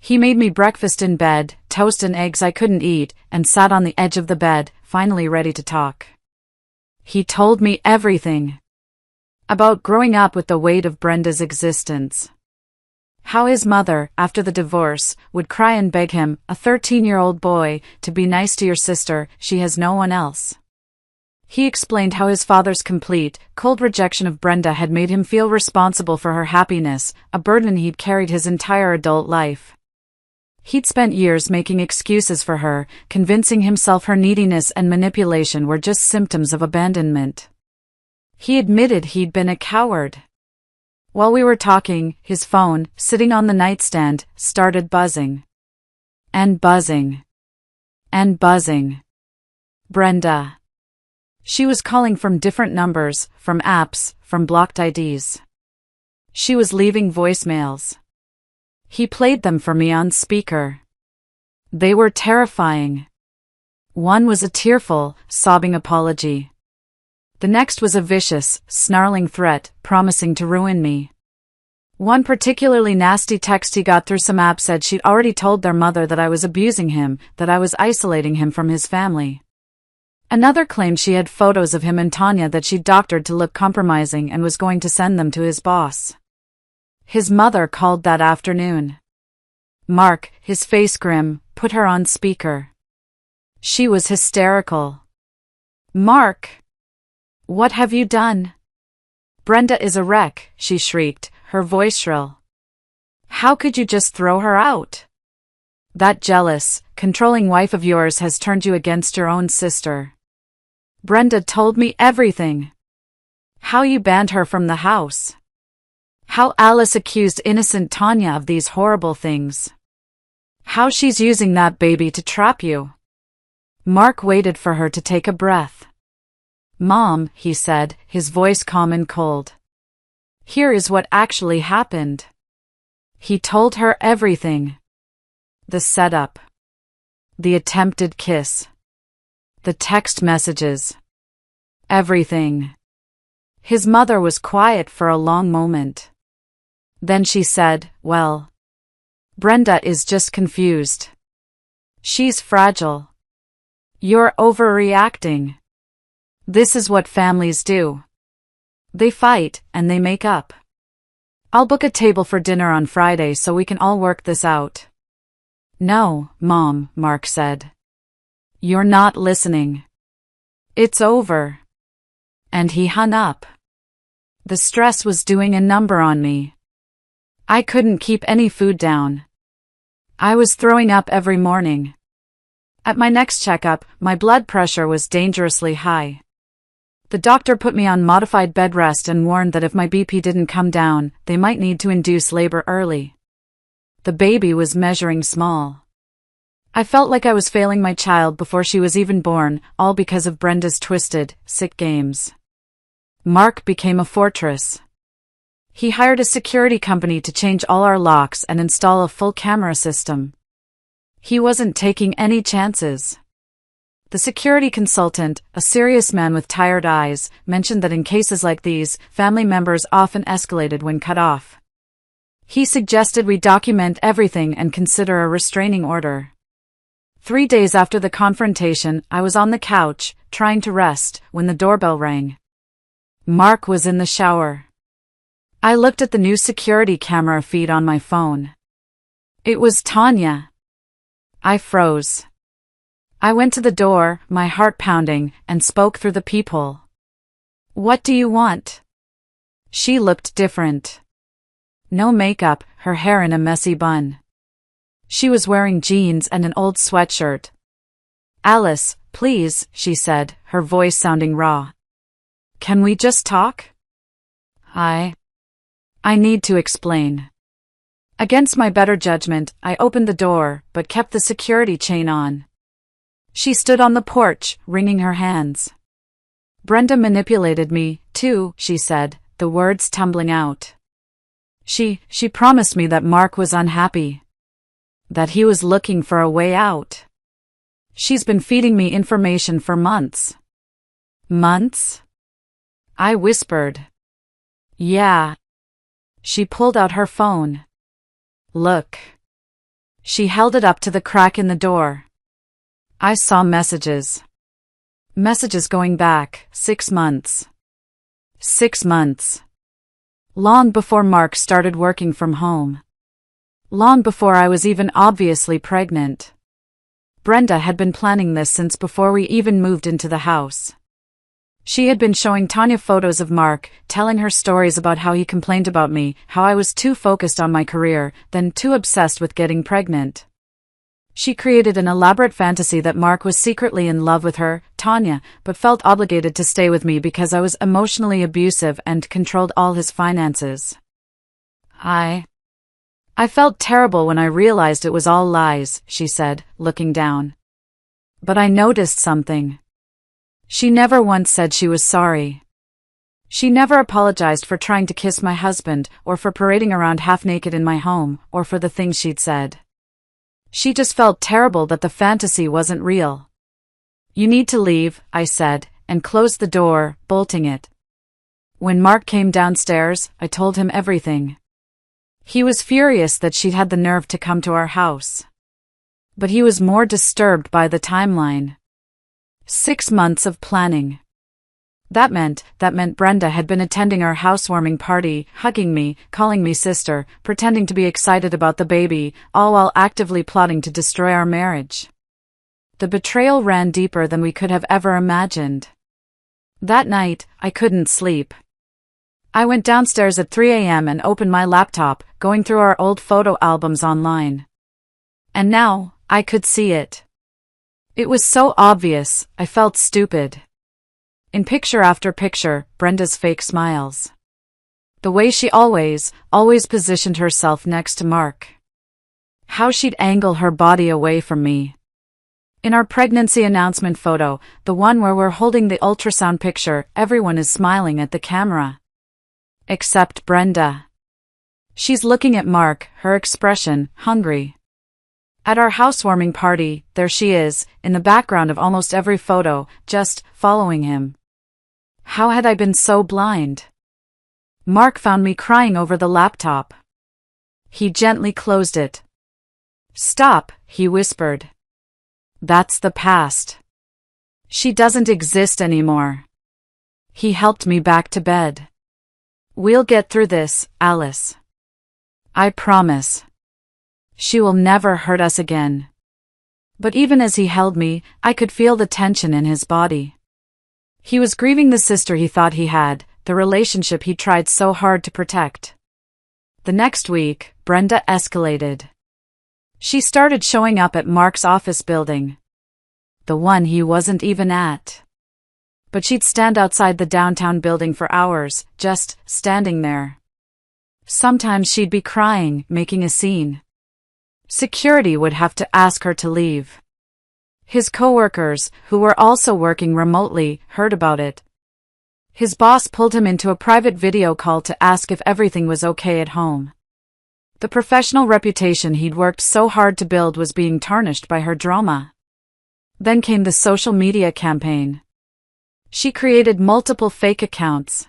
He made me breakfast in bed, toast and eggs I couldn't eat, and sat on the edge of the bed, finally ready to talk. He told me everything. About growing up with the weight of Brenda's existence. How his mother, after the divorce, would cry and beg him, a 13-year-old boy, to be nice to your sister, she has no one else. He explained how his father's complete, cold rejection of Brenda had made him feel responsible for her happiness, a burden he'd carried his entire adult life. He'd spent years making excuses for her, convincing himself her neediness and manipulation were just symptoms of abandonment. He admitted he'd been a coward. While we were talking, his phone, sitting on the nightstand, started buzzing. And buzzing. And buzzing. Brenda. She was calling from different numbers, from apps, from blocked IDs. She was leaving voicemails. He played them for me on speaker. They were terrifying. One was a tearful, sobbing apology. The next was a vicious, snarling threat, promising to ruin me. One particularly nasty text he got through some app said she'd already told their mother that I was abusing him, that I was isolating him from his family. Another claimed she had photos of him and Tanya that she'd doctored to look compromising and was going to send them to his boss. His mother called that afternoon. Mark, his face grim, put her on speaker. She was hysterical. "Mark! What have you done? Brenda is a wreck," she shrieked, her voice shrill. "How could you just throw her out? That jealous, controlling wife of yours has turned you against your own sister. Brenda told me everything. How you banned her from the house. How Alice accused innocent Tanya of these horrible things. How she's using that baby to trap you." Mark waited for her to take a breath. "Mom," he said, his voice calm and cold. "Here is what actually happened." He told her everything. The setup. The attempted kiss. The text messages. Everything. His mother was quiet for a long moment. Then she said, "Well, Brenda is just confused. She's fragile. You're overreacting. This is what families do. They fight, and they make up. I'll book a table for dinner on Friday so we can all work this out." "No, Mom," Mark said. "You're not listening. It's over." And he hung up. The stress was doing a number on me. I couldn't keep any food down. I was throwing up every morning. At my next checkup, my blood pressure was dangerously high. The doctor put me on modified bed rest and warned that if my BP didn't come down, they might need to induce labor early. The baby was measuring small. I felt like I was failing my child before she was even born, all because of Brenda's twisted, sick games. Mark became a fortress. He hired a security company to change all our locks and install a full camera system. He wasn't taking any chances. The security consultant, a serious man with tired eyes, mentioned that in cases like these, family members often escalated when cut off. He suggested we document everything and consider a restraining order. 3 days after the confrontation, I was on the couch, trying to rest, when the doorbell rang. Mark was in the shower. I looked at the new security camera feed on my phone. It was Tanya. I froze. I went to the door, my heart pounding, and spoke through the peephole. "What do you want?" She looked different. No makeup, her hair in a messy bun. She was wearing jeans and an old sweatshirt. "Alice, please," she said, her voice sounding raw. "Can we just talk? I need to explain." Against my better judgment, I opened the door, but kept the security chain on. She stood on the porch, wringing her hands. "Brenda manipulated me, too," she said, the words tumbling out. She promised me that Mark was unhappy. That he was looking for a way out. She's been feeding me information for months. Months? I whispered. "Yeah." She pulled out her phone. "Look." She held it up to the crack in the door. I saw messages. Messages going back 6 months. 6 months. Long before Mark started working from home. Long before I was even obviously pregnant. Brenda had been planning this since before we even moved into the house. She had been showing Tanya photos of Mark, telling her stories about how he complained about me, how I was too focused on my career, then too obsessed with getting pregnant. She created an elaborate fantasy that Mark was secretly in love with her, Tanya, but felt obligated to stay with me because I was emotionally abusive and controlled all his finances. I I felt terrible when I realized it was all lies, she said, looking down. But I noticed something. She never once said she was sorry. She never apologized for trying to kiss my husband, or for parading around half-naked in my home, or for the things she'd said. She just felt terrible that the fantasy wasn't real. You need to leave, I said, and closed the door, bolting it. When Mark came downstairs, I told him everything. He was furious that she'd had the nerve to come to our house. But he was more disturbed by the timeline. 6 months of planning. That meant Brenda had been attending our housewarming party, hugging me, calling me sister, pretending to be excited about the baby, all while actively plotting to destroy our marriage. The betrayal ran deeper than we could have ever imagined. That night, I couldn't sleep. I went downstairs at 3 a.m. and opened my laptop, going through our old photo albums online. And now, I could see it. It was so obvious, I felt stupid. In picture after picture, Brenda's fake smiles. The way she always positioned herself next to Mark. How she'd angle her body away from me. In our pregnancy announcement photo, the one where we're holding the ultrasound picture, everyone is smiling at the camera. Except Brenda. She's looking at Mark, her expression, hungry. At our housewarming party, there she is, in the background of almost every photo, just following him. How had I been so blind? Mark found me crying over the laptop. He gently closed it. Stop, he whispered. That's the past. She doesn't exist anymore. He helped me back to bed. We'll get through this, Alice. I promise. She will never hurt us again. But even as he held me, I could feel the tension in his body. He was grieving the sister he thought he had, the relationship he tried so hard to protect. The next week, Brenda escalated. She started showing up at Mark's office building. The one he wasn't even at. But she'd stand outside the downtown building for hours, just standing there. Sometimes she'd be crying, making a scene. Security would have to ask her to leave. His coworkers, who were also working remotely, heard about it. His boss pulled him into a private video call to ask if everything was okay at home. The professional reputation he'd worked so hard to build was being tarnished by her drama. Then came the social media campaign. She created multiple fake accounts.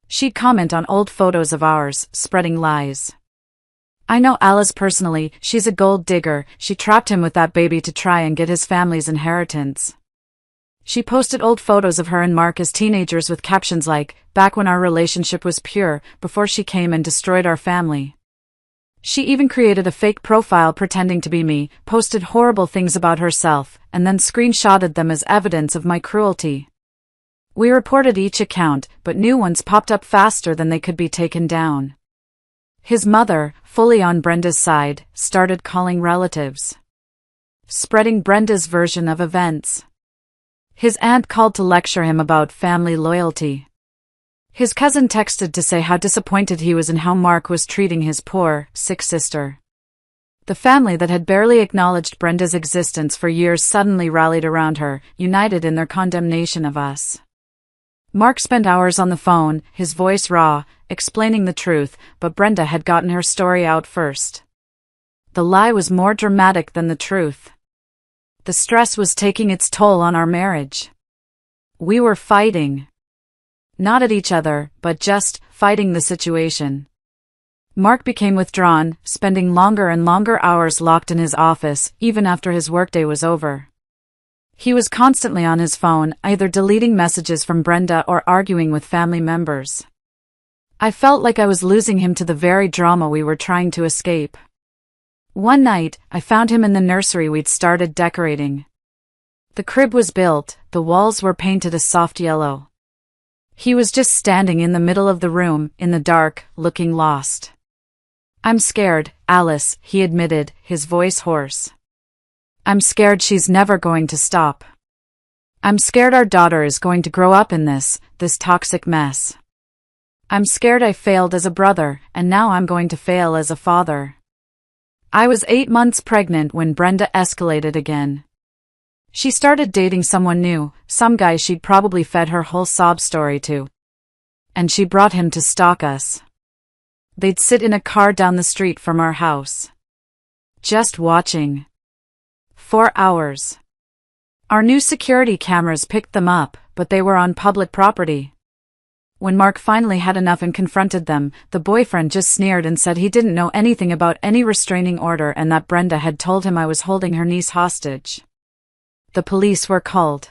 She'd comment on old photos of ours, spreading lies. I know Alice personally, she's a gold digger, she trapped him with that baby to try and get his family's inheritance. She posted old photos of her and Mark as teenagers with captions like, back when our relationship was pure, before she came and destroyed our family. She even created a fake profile pretending to be me, posted horrible things about herself, and then screenshotted them as evidence of my cruelty. We reported each account, but new ones popped up faster than they could be taken down. His mother, fully on Brenda's side, started calling relatives. Spreading Brenda's version of events. His aunt called to lecture him about family loyalty. His cousin texted to say how disappointed he was in how Mark was treating his poor, sick sister. The family that had barely acknowledged Brenda's existence for years suddenly rallied around her, united in their condemnation of us. Mark spent hours on the phone, his voice raw, explaining the truth, but Brenda had gotten her story out first. The lie was more dramatic than the truth. The stress was taking its toll on our marriage. We were fighting. Not at each other, but just fighting the situation. Mark became withdrawn, spending longer and longer hours locked in his office, even after his workday was over. He was constantly on his phone, either deleting messages from Brenda or arguing with family members. I felt like I was losing him to the very drama we were trying to escape. One night, I found him in the nursery we'd started decorating. The crib was built, the walls were painted a soft yellow. He was just standing in the middle of the room, in the dark, looking lost. I'm scared, Alice, he admitted, his voice hoarse. I'm scared she's never going to stop. I'm scared our daughter is going to grow up in this toxic mess. I'm scared I failed as a brother, and now I'm going to fail as a father. I was 8 months pregnant when Brenda escalated again. She started dating someone new, some guy she'd probably fed her whole sob story to. And she brought him to stalk us. They'd sit in a car down the street from our house. Just watching. 4 hours. Our new security cameras picked them up, but they were on public property. When Mark finally had enough and confronted them, the boyfriend just sneered and said he didn't know anything about any restraining order and that Brenda had told him I was holding her niece hostage. The police were called.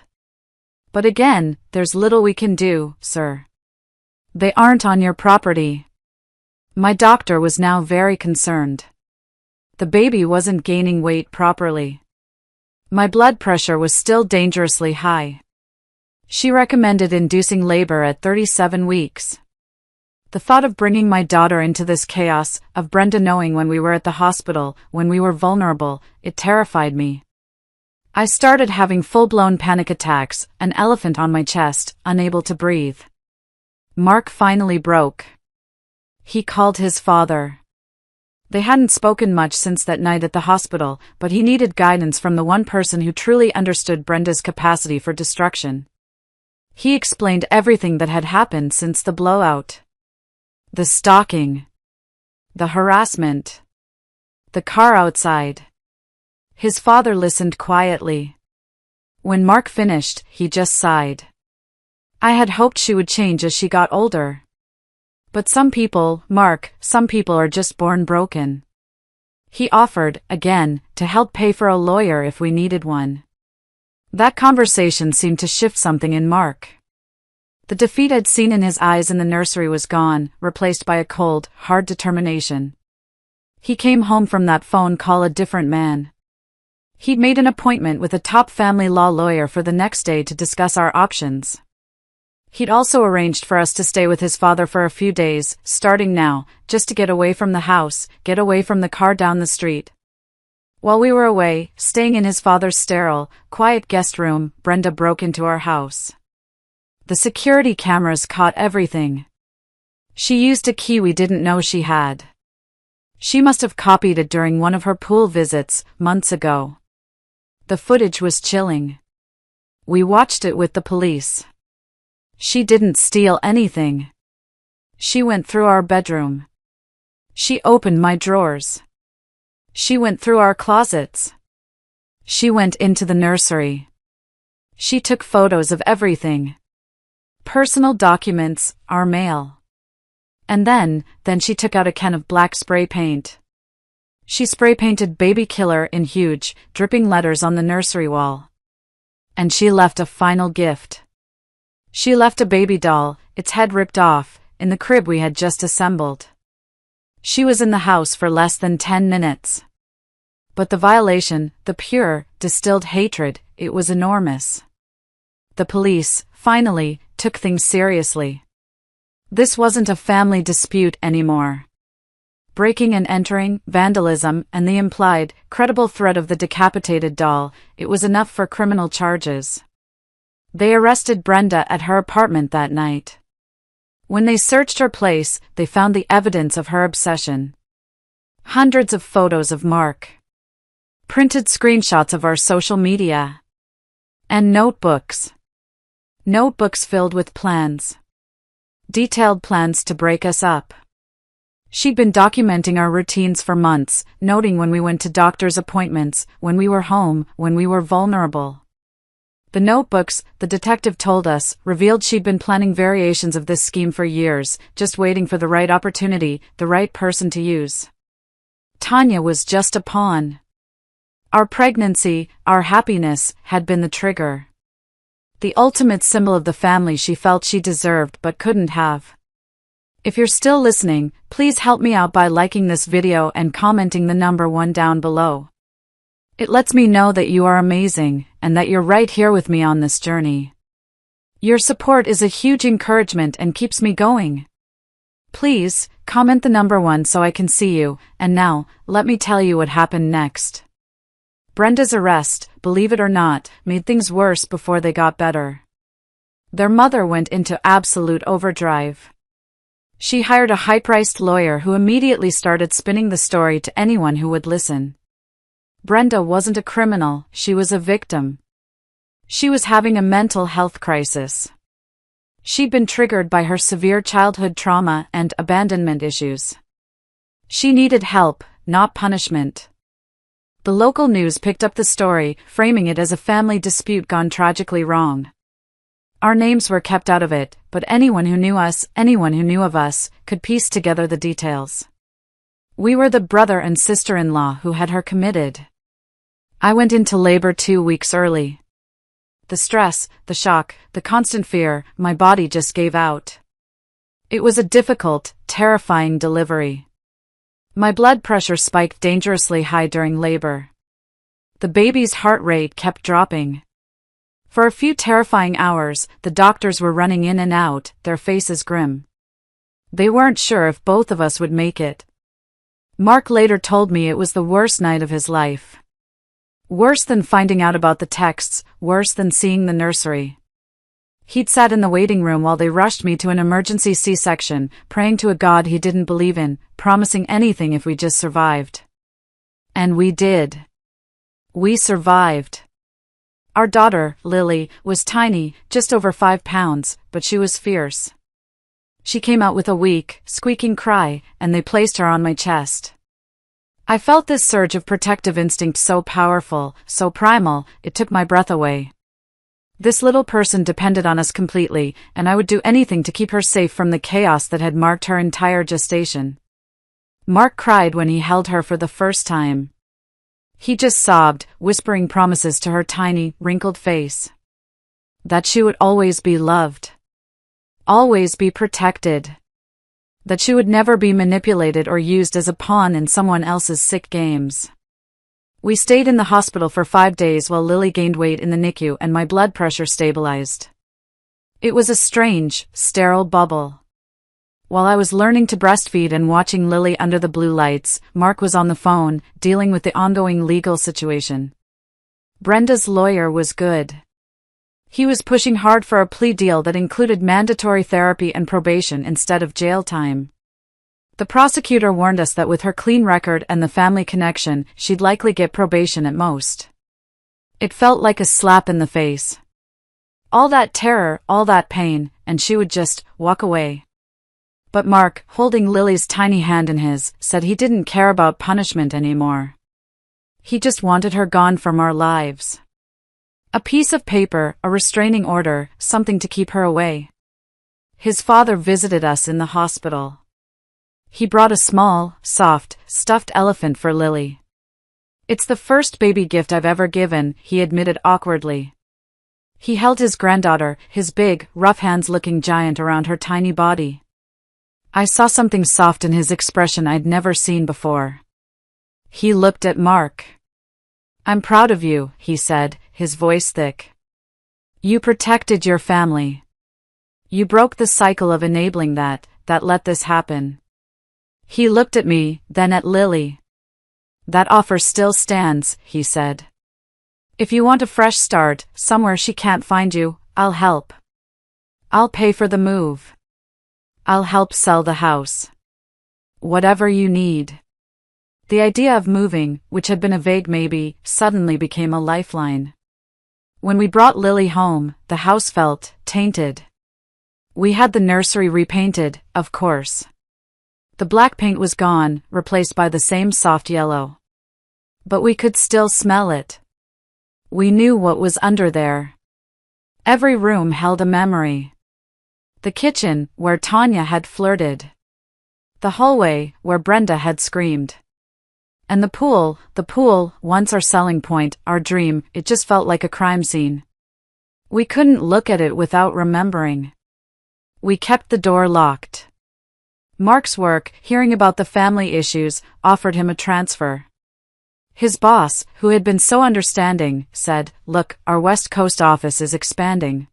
But again, there's little we can do, sir. They aren't on your property. My doctor was now very concerned. The baby wasn't gaining weight properly. My blood pressure was still dangerously high. She recommended inducing labor at 37 weeks. The thought of bringing my daughter into this chaos, of Brenda knowing when we were at the hospital, when we were vulnerable, it terrified me. I started having full-blown panic attacks, an elephant on my chest, unable to breathe. Mark finally broke. He called his father. They hadn't spoken much since that night at the hospital, but he needed guidance from the one person who truly understood Brenda's capacity for destruction. He explained everything that had happened since the blowout. The stalking. The harassment. The car outside. His father listened quietly. When Mark finished, he just sighed. I had hoped she would change as she got older. But some people, Mark, some people are just born broken. He offered, again, to help pay for a lawyer if we needed one. That conversation seemed to shift something in Mark. The defeat I'd seen in his eyes in the nursery was gone, replaced by a cold, hard determination. He came home from that phone call a different man. He'd made an appointment with a top family law lawyer for the next day to discuss our options. He'd also arranged for us to stay with his father for a few days, starting now, just to get away from the house, get away from the car down the street. While we were away, staying in his father's sterile, quiet guest room, Brenda broke into our house. The security cameras caught everything. She used a key we didn't know she had. She must have copied it during one of her pool visits, months ago. The footage was chilling. We watched it with the police. She didn't steal anything. She went through our bedroom. She opened my drawers. She went through our closets. She went into the nursery. She took photos of everything. Personal documents, our mail. And then she took out a can of black spray paint. She spray painted "Baby Killer" in huge, dripping letters on the nursery wall. And she left a final gift. She left a baby doll, its head ripped off, in the crib we had just assembled. She was in the house for less than 10 minutes. But the violation, the pure, distilled hatred, it was enormous. The police, finally, took things seriously. This wasn't a family dispute anymore. Breaking and entering, vandalism, and the implied, credible threat of the decapitated doll, it was enough for criminal charges. They arrested Brenda at her apartment that night. When they searched her place, they found the evidence of her obsession. Hundreds of photos of Mark. Printed screenshots of our social media. And notebooks. Notebooks filled with plans. Detailed plans to break us up. She'd been documenting our routines for months, noting when we went to doctor's appointments, when we were home, when we were vulnerable. The notebooks, the detective told us, revealed she'd been planning variations of this scheme for years, just waiting for the right opportunity, the right person to use. Tanya was just a pawn. Our pregnancy, our happiness, had been the trigger. The ultimate symbol of the family she felt she deserved but couldn't have. If you're still listening, please help me out by liking this video and commenting the number 1 down below. It lets me know that you are amazing, and that you're right here with me on this journey. Your support is a huge encouragement and keeps me going. Please, comment the number 1 so I can see you, and now, let me tell you what happened next. Brenda's arrest, believe it or not, made things worse before they got better. Their mother went into absolute overdrive. She hired a high-priced lawyer who immediately started spinning the story to anyone who would listen. Brenda wasn't a criminal, she was a victim. She was having a mental health crisis. She'd been triggered by her severe childhood trauma and abandonment issues. She needed help, not punishment. The local news picked up the story, framing it as a family dispute gone tragically wrong. Our names were kept out of it, but anyone who knew us, anyone who knew of us, could piece together the details. We were the brother and sister-in-law who had her committed. I went into labor 2 weeks early. The stress, the shock, the constant fear, my body just gave out. It was a difficult, terrifying delivery. My blood pressure spiked dangerously high during labor. The baby's heart rate kept dropping. For a few terrifying hours, the doctors were running in and out, their faces grim. They weren't sure if both of us would make it. Mark later told me it was the worst night of his life. Worse than finding out about the texts, worse than seeing the nursery. He'd sat in the waiting room while they rushed me to an emergency C-section, praying to a God he didn't believe in, promising anything if we just survived. And we did. We survived. Our daughter, Lily, was tiny, just over 5 pounds, but she was fierce. She came out with a weak, squeaking cry, and they placed her on my chest. I felt this surge of protective instinct so powerful, so primal, it took my breath away. This little person depended on us completely, and I would do anything to keep her safe from the chaos that had marked her entire gestation. Mark cried when he held her for the first time. He just sobbed, whispering promises to her tiny, wrinkled face. That she would always be loved. Always be protected. That she would never be manipulated or used as a pawn in someone else's sick games. We stayed in the hospital for 5 days while Lily gained weight in the NICU and my blood pressure stabilized. It was a strange, sterile bubble. While I was learning to breastfeed and watching Lily under the blue lights, Mark was on the phone, dealing with the ongoing legal situation. Brenda's lawyer was good. He was pushing hard for a plea deal that included mandatory therapy and probation instead of jail time. The prosecutor warned us that with her clean record and the family connection, she'd likely get probation at most. It felt like a slap in the face. All that terror, all that pain, and she would just walk away. But Mark, holding Lily's tiny hand in his, said he didn't care about punishment anymore. He just wanted her gone from our lives. A piece of paper, a restraining order, something to keep her away. His father visited us in the hospital. He brought a small, soft, stuffed elephant for Lily. It's the first baby gift I've ever given, he admitted awkwardly. He held his granddaughter, his big, rough hands looking giant around her tiny body. I saw something soft in his expression I'd never seen before. He looked at Mark. I'm proud of you, he said, his voice thick. You protected your family. You broke the cycle of enabling that let this happen. He looked at me, then at Lily. That offer still stands, he said. If you want a fresh start, somewhere she can't find you, I'll help. I'll pay for the move. I'll help sell the house. Whatever you need. The idea of moving, which had been a vague maybe, suddenly became a lifeline. When we brought Lily home, the house felt tainted. We had the nursery repainted, of course. The black paint was gone, replaced by the same soft yellow. But we could still smell it. We knew what was under there. Every room held a memory. The kitchen, where Tanya had flirted. The hallway, where Brenda had screamed. And the pool, once our selling point, our dream, it just felt like a crime scene. We couldn't look at it without remembering. We kept the door locked. Mark's work, hearing about the family issues, offered him a transfer. His boss, who had been so understanding, said, "Look, our West Coast office is expanding.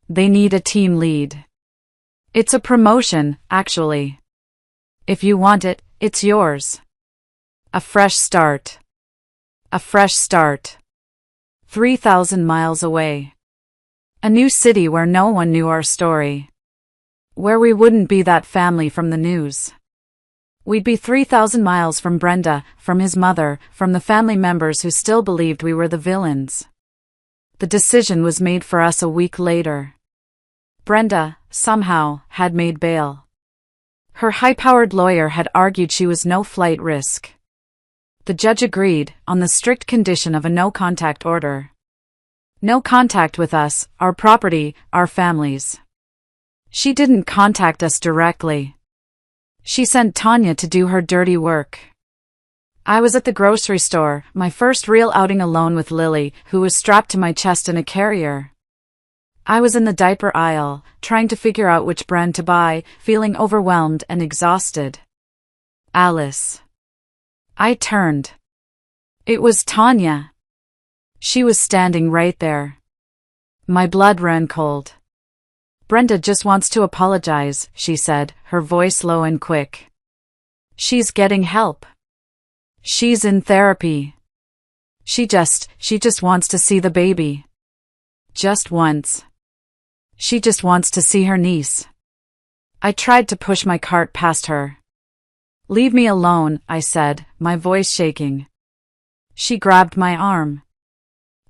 They need a team lead. It's a promotion, actually. If you want it, it's yours. A fresh start. A fresh start. 3,000 miles away. A new city where no one knew our story. Where we wouldn't be that family from the news. We'd be 3,000 miles from Brenda, from his mother, from the family members who still believed we were the villains. The decision was made for us a week later. Brenda, somehow, had made bail. Her high-powered lawyer had argued she was no flight risk. The judge agreed, on the strict condition of a no-contact order. No contact with us, our property, our families. She didn't contact us directly. She sent Tanya to do her dirty work. I was at the grocery store, my first real outing alone with Lily, who was strapped to my chest in a carrier. I was in the diaper aisle, trying to figure out which brand to buy, feeling overwhelmed and exhausted. Alice. I turned. It was Tanya. She was standing right there. My blood ran cold. Brenda just wants to apologize, she said, her voice low and quick. She's getting help. She's in therapy. She just wants to see the baby. Just once. She just wants to see her niece. I tried to push my cart past her. Leave me alone, I said, my voice shaking. She grabbed my arm.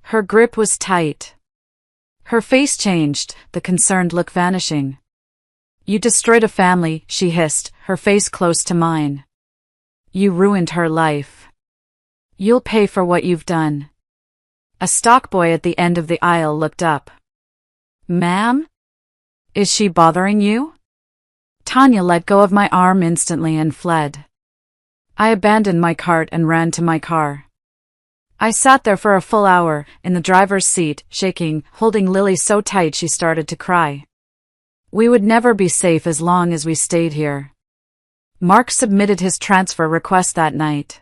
Her grip was tight. Her face changed, the concerned look vanishing. You destroyed a family, she hissed, her face close to mine. You ruined her life. You'll pay for what you've done. A stock boy at the end of the aisle looked up. Ma'am? Is she bothering you? Tanya let go of my arm instantly and fled. I abandoned my cart and ran to my car. I sat there for a full hour, in the driver's seat, shaking, holding Lily so tight she started to cry. We would never be safe as long as we stayed here. Mark submitted his transfer request that night.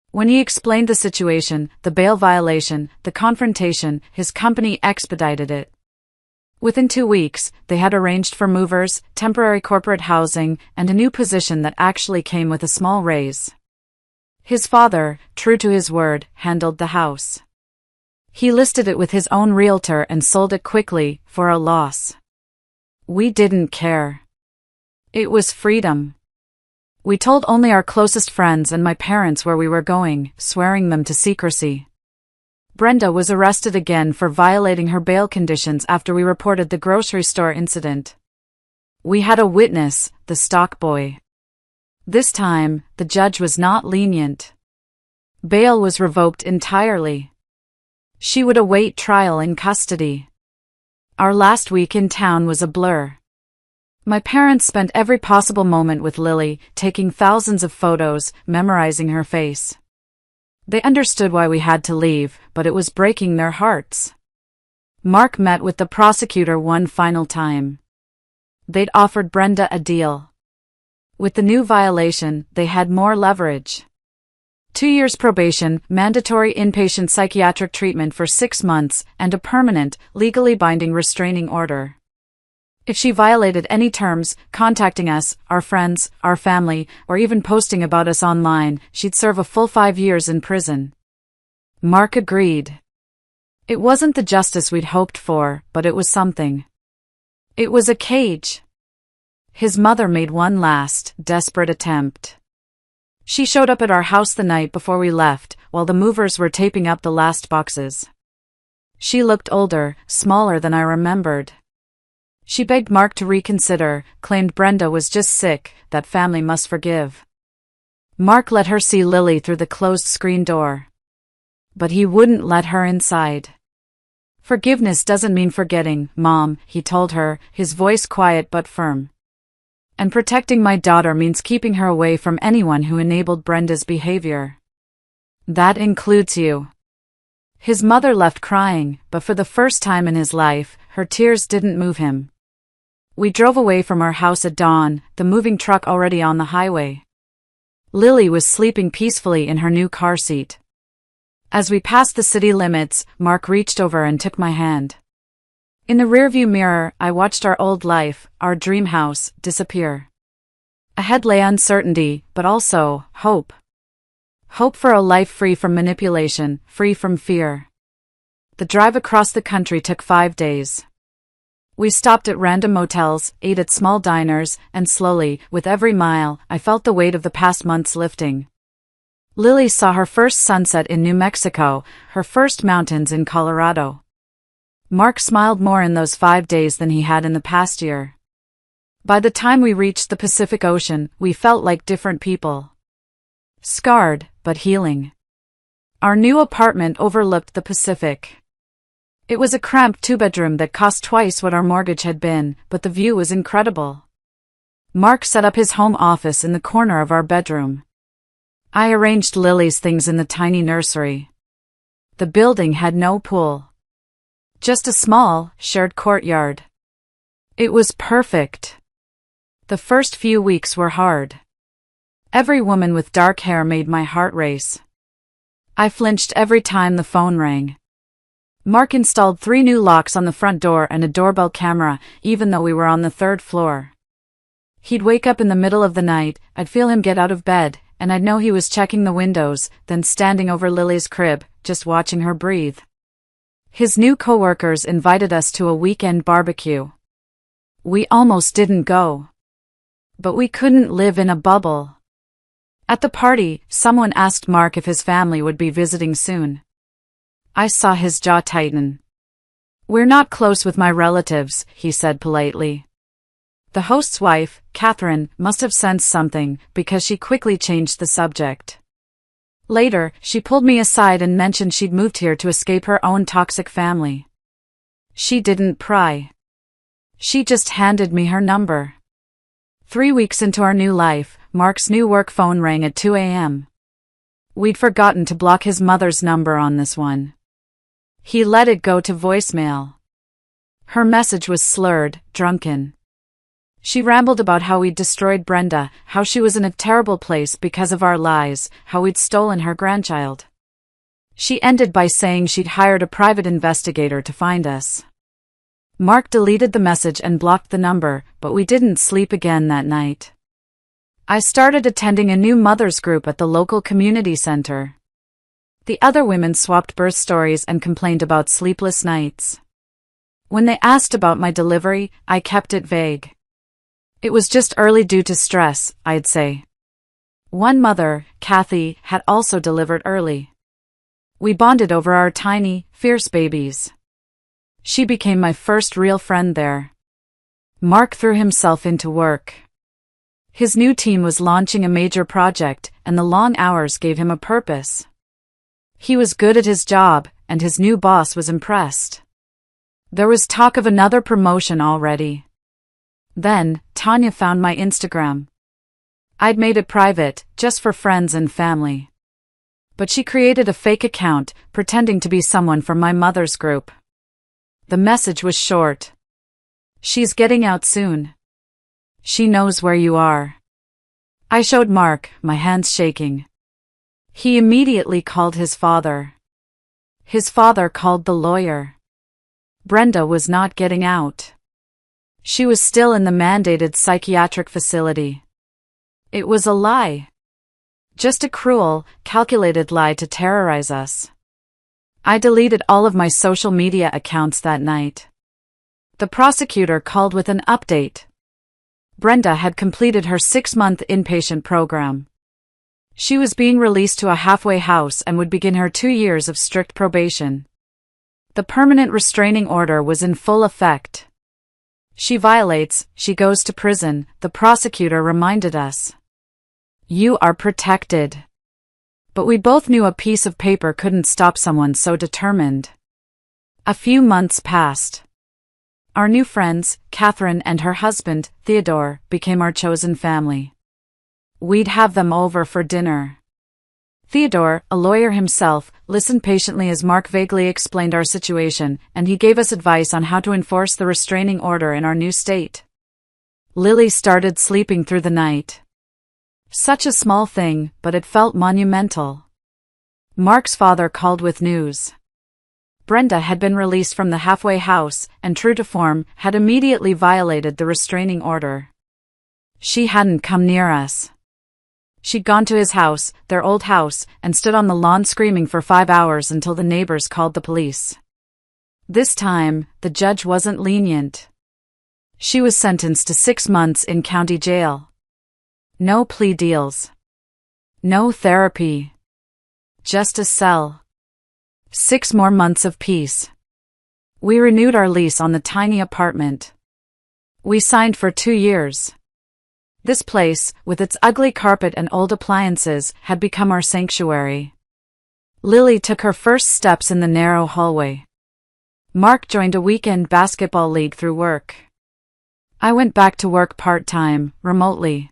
When he explained the situation, the bail violation, the confrontation, his company expedited it. Within 2 weeks, they had arranged for movers, temporary corporate housing, and a new position that actually came with a small raise. His father, true to his word, handled the house. He listed it with his own realtor and sold it quickly, for a loss. We didn't care. It was freedom. We told only our closest friends and my parents where we were going, swearing them to secrecy. Brenda was arrested again for violating her bail conditions after we reported the grocery store incident. We had a witness, the stock boy. This time, the judge was not lenient. Bail was revoked entirely. She would await trial in custody. Our last week in town was a blur. My parents spent every possible moment with Lily, taking thousands of photos, memorizing her face. They understood why we had to leave, but it was breaking their hearts. Mark met with the prosecutor one final time. They'd offered Brenda a deal. With the new violation, they had more leverage. 2 years probation, mandatory inpatient psychiatric treatment for 6 months, and a permanent, legally binding restraining order. If she violated any terms, contacting us, our friends, our family, or even posting about us online, she'd serve a full 5 years in prison. Mark agreed. It wasn't the justice we'd hoped for, but it was something. It was a cage. His mother made one last, desperate attempt. She showed up at our house the night before we left, while the movers were taping up the last boxes. She looked older, smaller than I remembered. She begged Mark to reconsider, claimed Brenda was just sick, that family must forgive. Mark let her see Lily through the closed screen door. But he wouldn't let her inside. Forgiveness doesn't mean forgetting, Mom, he told her, his voice quiet but firm. And protecting my daughter means keeping her away from anyone who enabled Brenda's behavior. That includes you. His mother left crying, but for the first time in his life, her tears didn't move him. We drove away from our house at dawn, the moving truck already on the highway. Lily was sleeping peacefully in her new car seat. As we passed the city limits, Mark reached over and took my hand. In the rearview mirror, I watched our old life, our dream house, disappear. Ahead lay uncertainty, but also hope. Hope for a life free from manipulation, free from fear. The drive across the country took 5 days. We stopped at random motels, ate at small diners, and slowly, with every mile, I felt the weight of the past months lifting. Lily saw her first sunset in New Mexico, her first mountains in Colorado. Mark smiled more in those 5 days than he had in the past year. By the time we reached the Pacific Ocean, we felt like different people. Scarred, but healing. Our new apartment overlooked the Pacific. It was a cramped 2-bedroom that cost twice what our mortgage had been, but the view was incredible. Mark set up his home office in the corner of our bedroom. I arranged Lily's things in the tiny nursery. The building had no pool. Just a small, shared courtyard. It was perfect. The first few weeks were hard. Every woman with dark hair made my heart race. I flinched every time the phone rang. Mark installed 3 new locks on the front door and a doorbell camera, even though we were on the 3rd floor. He'd wake up in the middle of the night, I'd feel him get out of bed, and I'd know he was checking the windows, then standing over Lily's crib, just watching her breathe. His new coworkers invited us to a weekend barbecue. We almost didn't go. But we couldn't live in a bubble. At the party, someone asked Mark if his family would be visiting soon. I saw his jaw tighten. "We're not close with my relatives," he said politely. The host's wife, Catherine, must have sensed something, because she quickly changed the subject. Later, she pulled me aside and mentioned she'd moved here to escape her own toxic family. She didn't pry. She just handed me her number. 3 weeks into our new life, Mark's new work phone rang at 2 a.m. We'd forgotten to block his mother's number on this one. He let it go to voicemail. Her message was slurred, drunken. She rambled about how we'd destroyed Brenda, how she was in a terrible place because of our lies, how we'd stolen her grandchild. She ended by saying she'd hired a private investigator to find us. Mark deleted the message and blocked the number, but we didn't sleep again that night. I started attending a new mothers group at the local community center. The other women swapped birth stories and complained about sleepless nights. When they asked about my delivery, I kept it vague. It was just early due to stress, I'd say. One mother, Kathy, had also delivered early. We bonded over our tiny, fierce babies. She became my first real friend there. Mark threw himself into work. His new team was launching a major project, and the long hours gave him a purpose. He was good at his job, and his new boss was impressed. There was talk of another promotion already. Then, Tanya found my Instagram. I'd made it private, just for friends and family. But she created a fake account, pretending to be someone from my mother's group. The message was short. "She's getting out soon. She knows where you are." I showed Mark, my hands shaking. He immediately called his father. His father called the lawyer. Brenda was not getting out. She was still in the mandated psychiatric facility. It was a lie. Just a cruel, calculated lie to terrorize us. I deleted all of my social media accounts that night. The prosecutor called with an update. Brenda had completed her 6-month inpatient program. She was being released to a halfway house and would begin her 2 years of strict probation. The permanent restraining order was in full effect. She violates, she goes to prison, the prosecutor reminded us. You are protected. But we both knew a piece of paper couldn't stop someone so determined. A few months passed. Our new friends, Catherine and her husband, Theodore, became our chosen family. We'd have them over for dinner. Theodore, a lawyer himself, listened patiently as Mark vaguely explained our situation, and he gave us advice on how to enforce the restraining order in our new state. Lily started sleeping through the night. Such a small thing, but it felt monumental. Mark's father called with news. Brenda had been released from the halfway house, and true to form, had immediately violated the restraining order. She hadn't come near us. She'd gone to his house, their old house, and stood on the lawn screaming for 5 hours until the neighbors called the police. This time, the judge wasn't lenient. She was sentenced to 6 months in county jail. No plea deals. No therapy. Just a cell. 6 more months of peace. We renewed our lease on the tiny apartment. We signed for 2 years. This place, with its ugly carpet and old appliances, had become our sanctuary. Lily took her first steps in the narrow hallway. Mark joined a weekend basketball league through work. I went back to work part-time, remotely.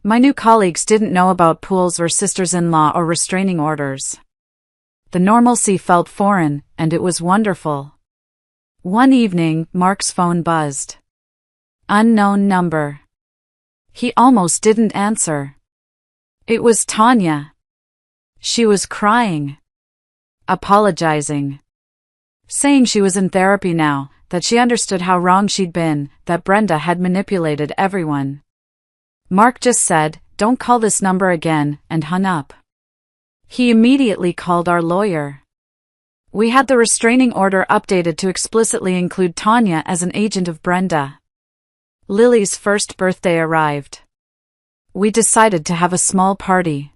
My new colleagues didn't know about pools or sisters-in-law or restraining orders. The normalcy felt foreign, and it was wonderful. One evening, Mark's phone buzzed. Unknown number. He almost didn't answer. It was Tanya. She was crying. Apologizing. Saying she was in therapy now, that she understood how wrong she'd been, that Brenda had manipulated everyone. Mark just said, "Don't call this number again," and hung up. He immediately called our lawyer. We had the restraining order updated to explicitly include Tanya as an agent of Brenda. Lily's first birthday arrived. We decided to have a small party.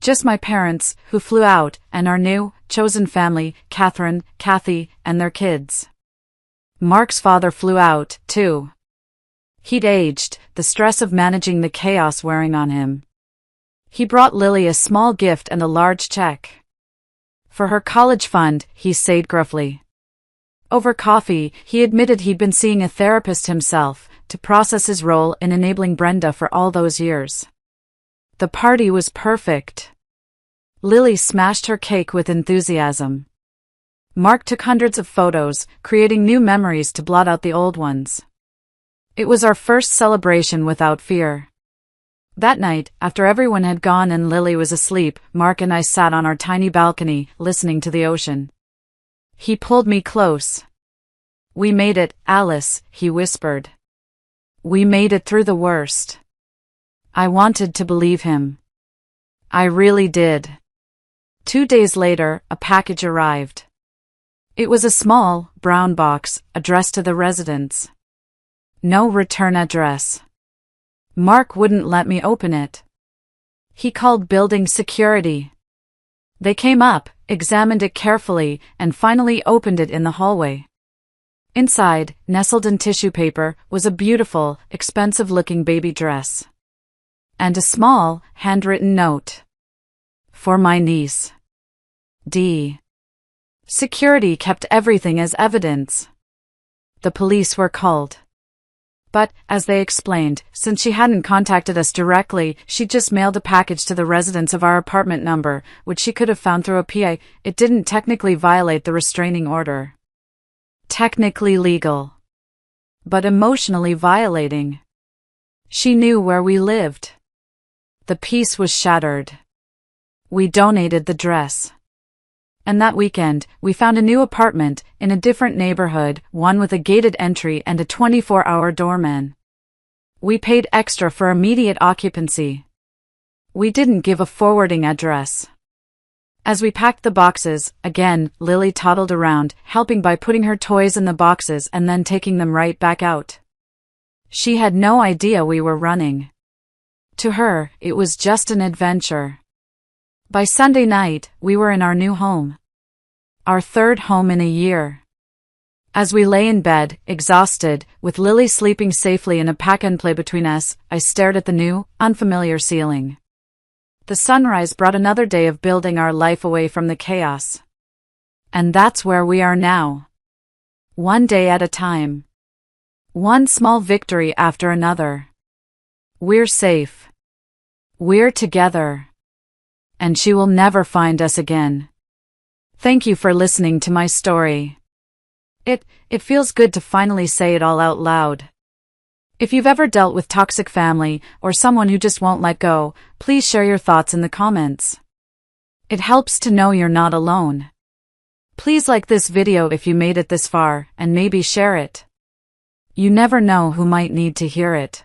Just my parents, who flew out, and our new, chosen family, Catherine, Kathy, and their kids. Mark's father flew out, too. He'd aged, the stress of managing the chaos wearing on him. He brought Lily a small gift and a large check. For her college fund, he said gruffly. Over coffee, he admitted he'd been seeing a therapist himself, to process his role in enabling Brenda for all those years. The party was perfect. Lily smashed her cake with enthusiasm. Mark took hundreds of photos, creating new memories to blot out the old ones. It was our first celebration without fear. That night, after everyone had gone and Lily was asleep, Mark and I sat on our tiny balcony, listening to the ocean. He pulled me close. "We made it, Alice," he whispered. "We made it through the worst." I wanted to believe him. I really did. 2 days later, a package arrived. It was a small, brown box, addressed to the residents. No return address. Mark wouldn't let me open it. He called building security. They came up, examined it carefully, and finally opened it in the hallway. Inside, nestled in tissue paper, was a beautiful, expensive-looking baby dress. And a small, handwritten note. For my niece. D. Security kept everything as evidence. The police were called. But, as they explained, since she hadn't contacted us directly, she'd just mailed a package to the residence of our apartment number, which she could have found through a PA. It didn't technically violate the restraining order. Technically legal. But emotionally violating. She knew where we lived. The peace was shattered. We donated the dress. And that weekend, we found a new apartment, in a different neighborhood, one with a gated entry and a 24-hour doorman. We paid extra for immediate occupancy. We didn't give a forwarding address. As we packed the boxes, again, Lily toddled around, helping by putting her toys in the boxes and then taking them right back out. She had no idea we were running. To her, it was just an adventure. By Sunday night, we were in our new home. Our third home in a year. As we lay in bed, exhausted, with Lily sleeping safely in a pack-and-play between us, I stared at the new, unfamiliar ceiling. The sunrise brought another day of building our life away from the chaos. And that's where we are now. One day at a time. One small victory after another. We're safe. We're together. And she will never find us again. Thank you for listening to my story. It feels good to finally say it all out loud. If you've ever dealt with toxic family, or someone who just won't let go, please share your thoughts in the comments. It helps to know you're not alone. Please like this video if you made it this far, and maybe share it. You never know who might need to hear it.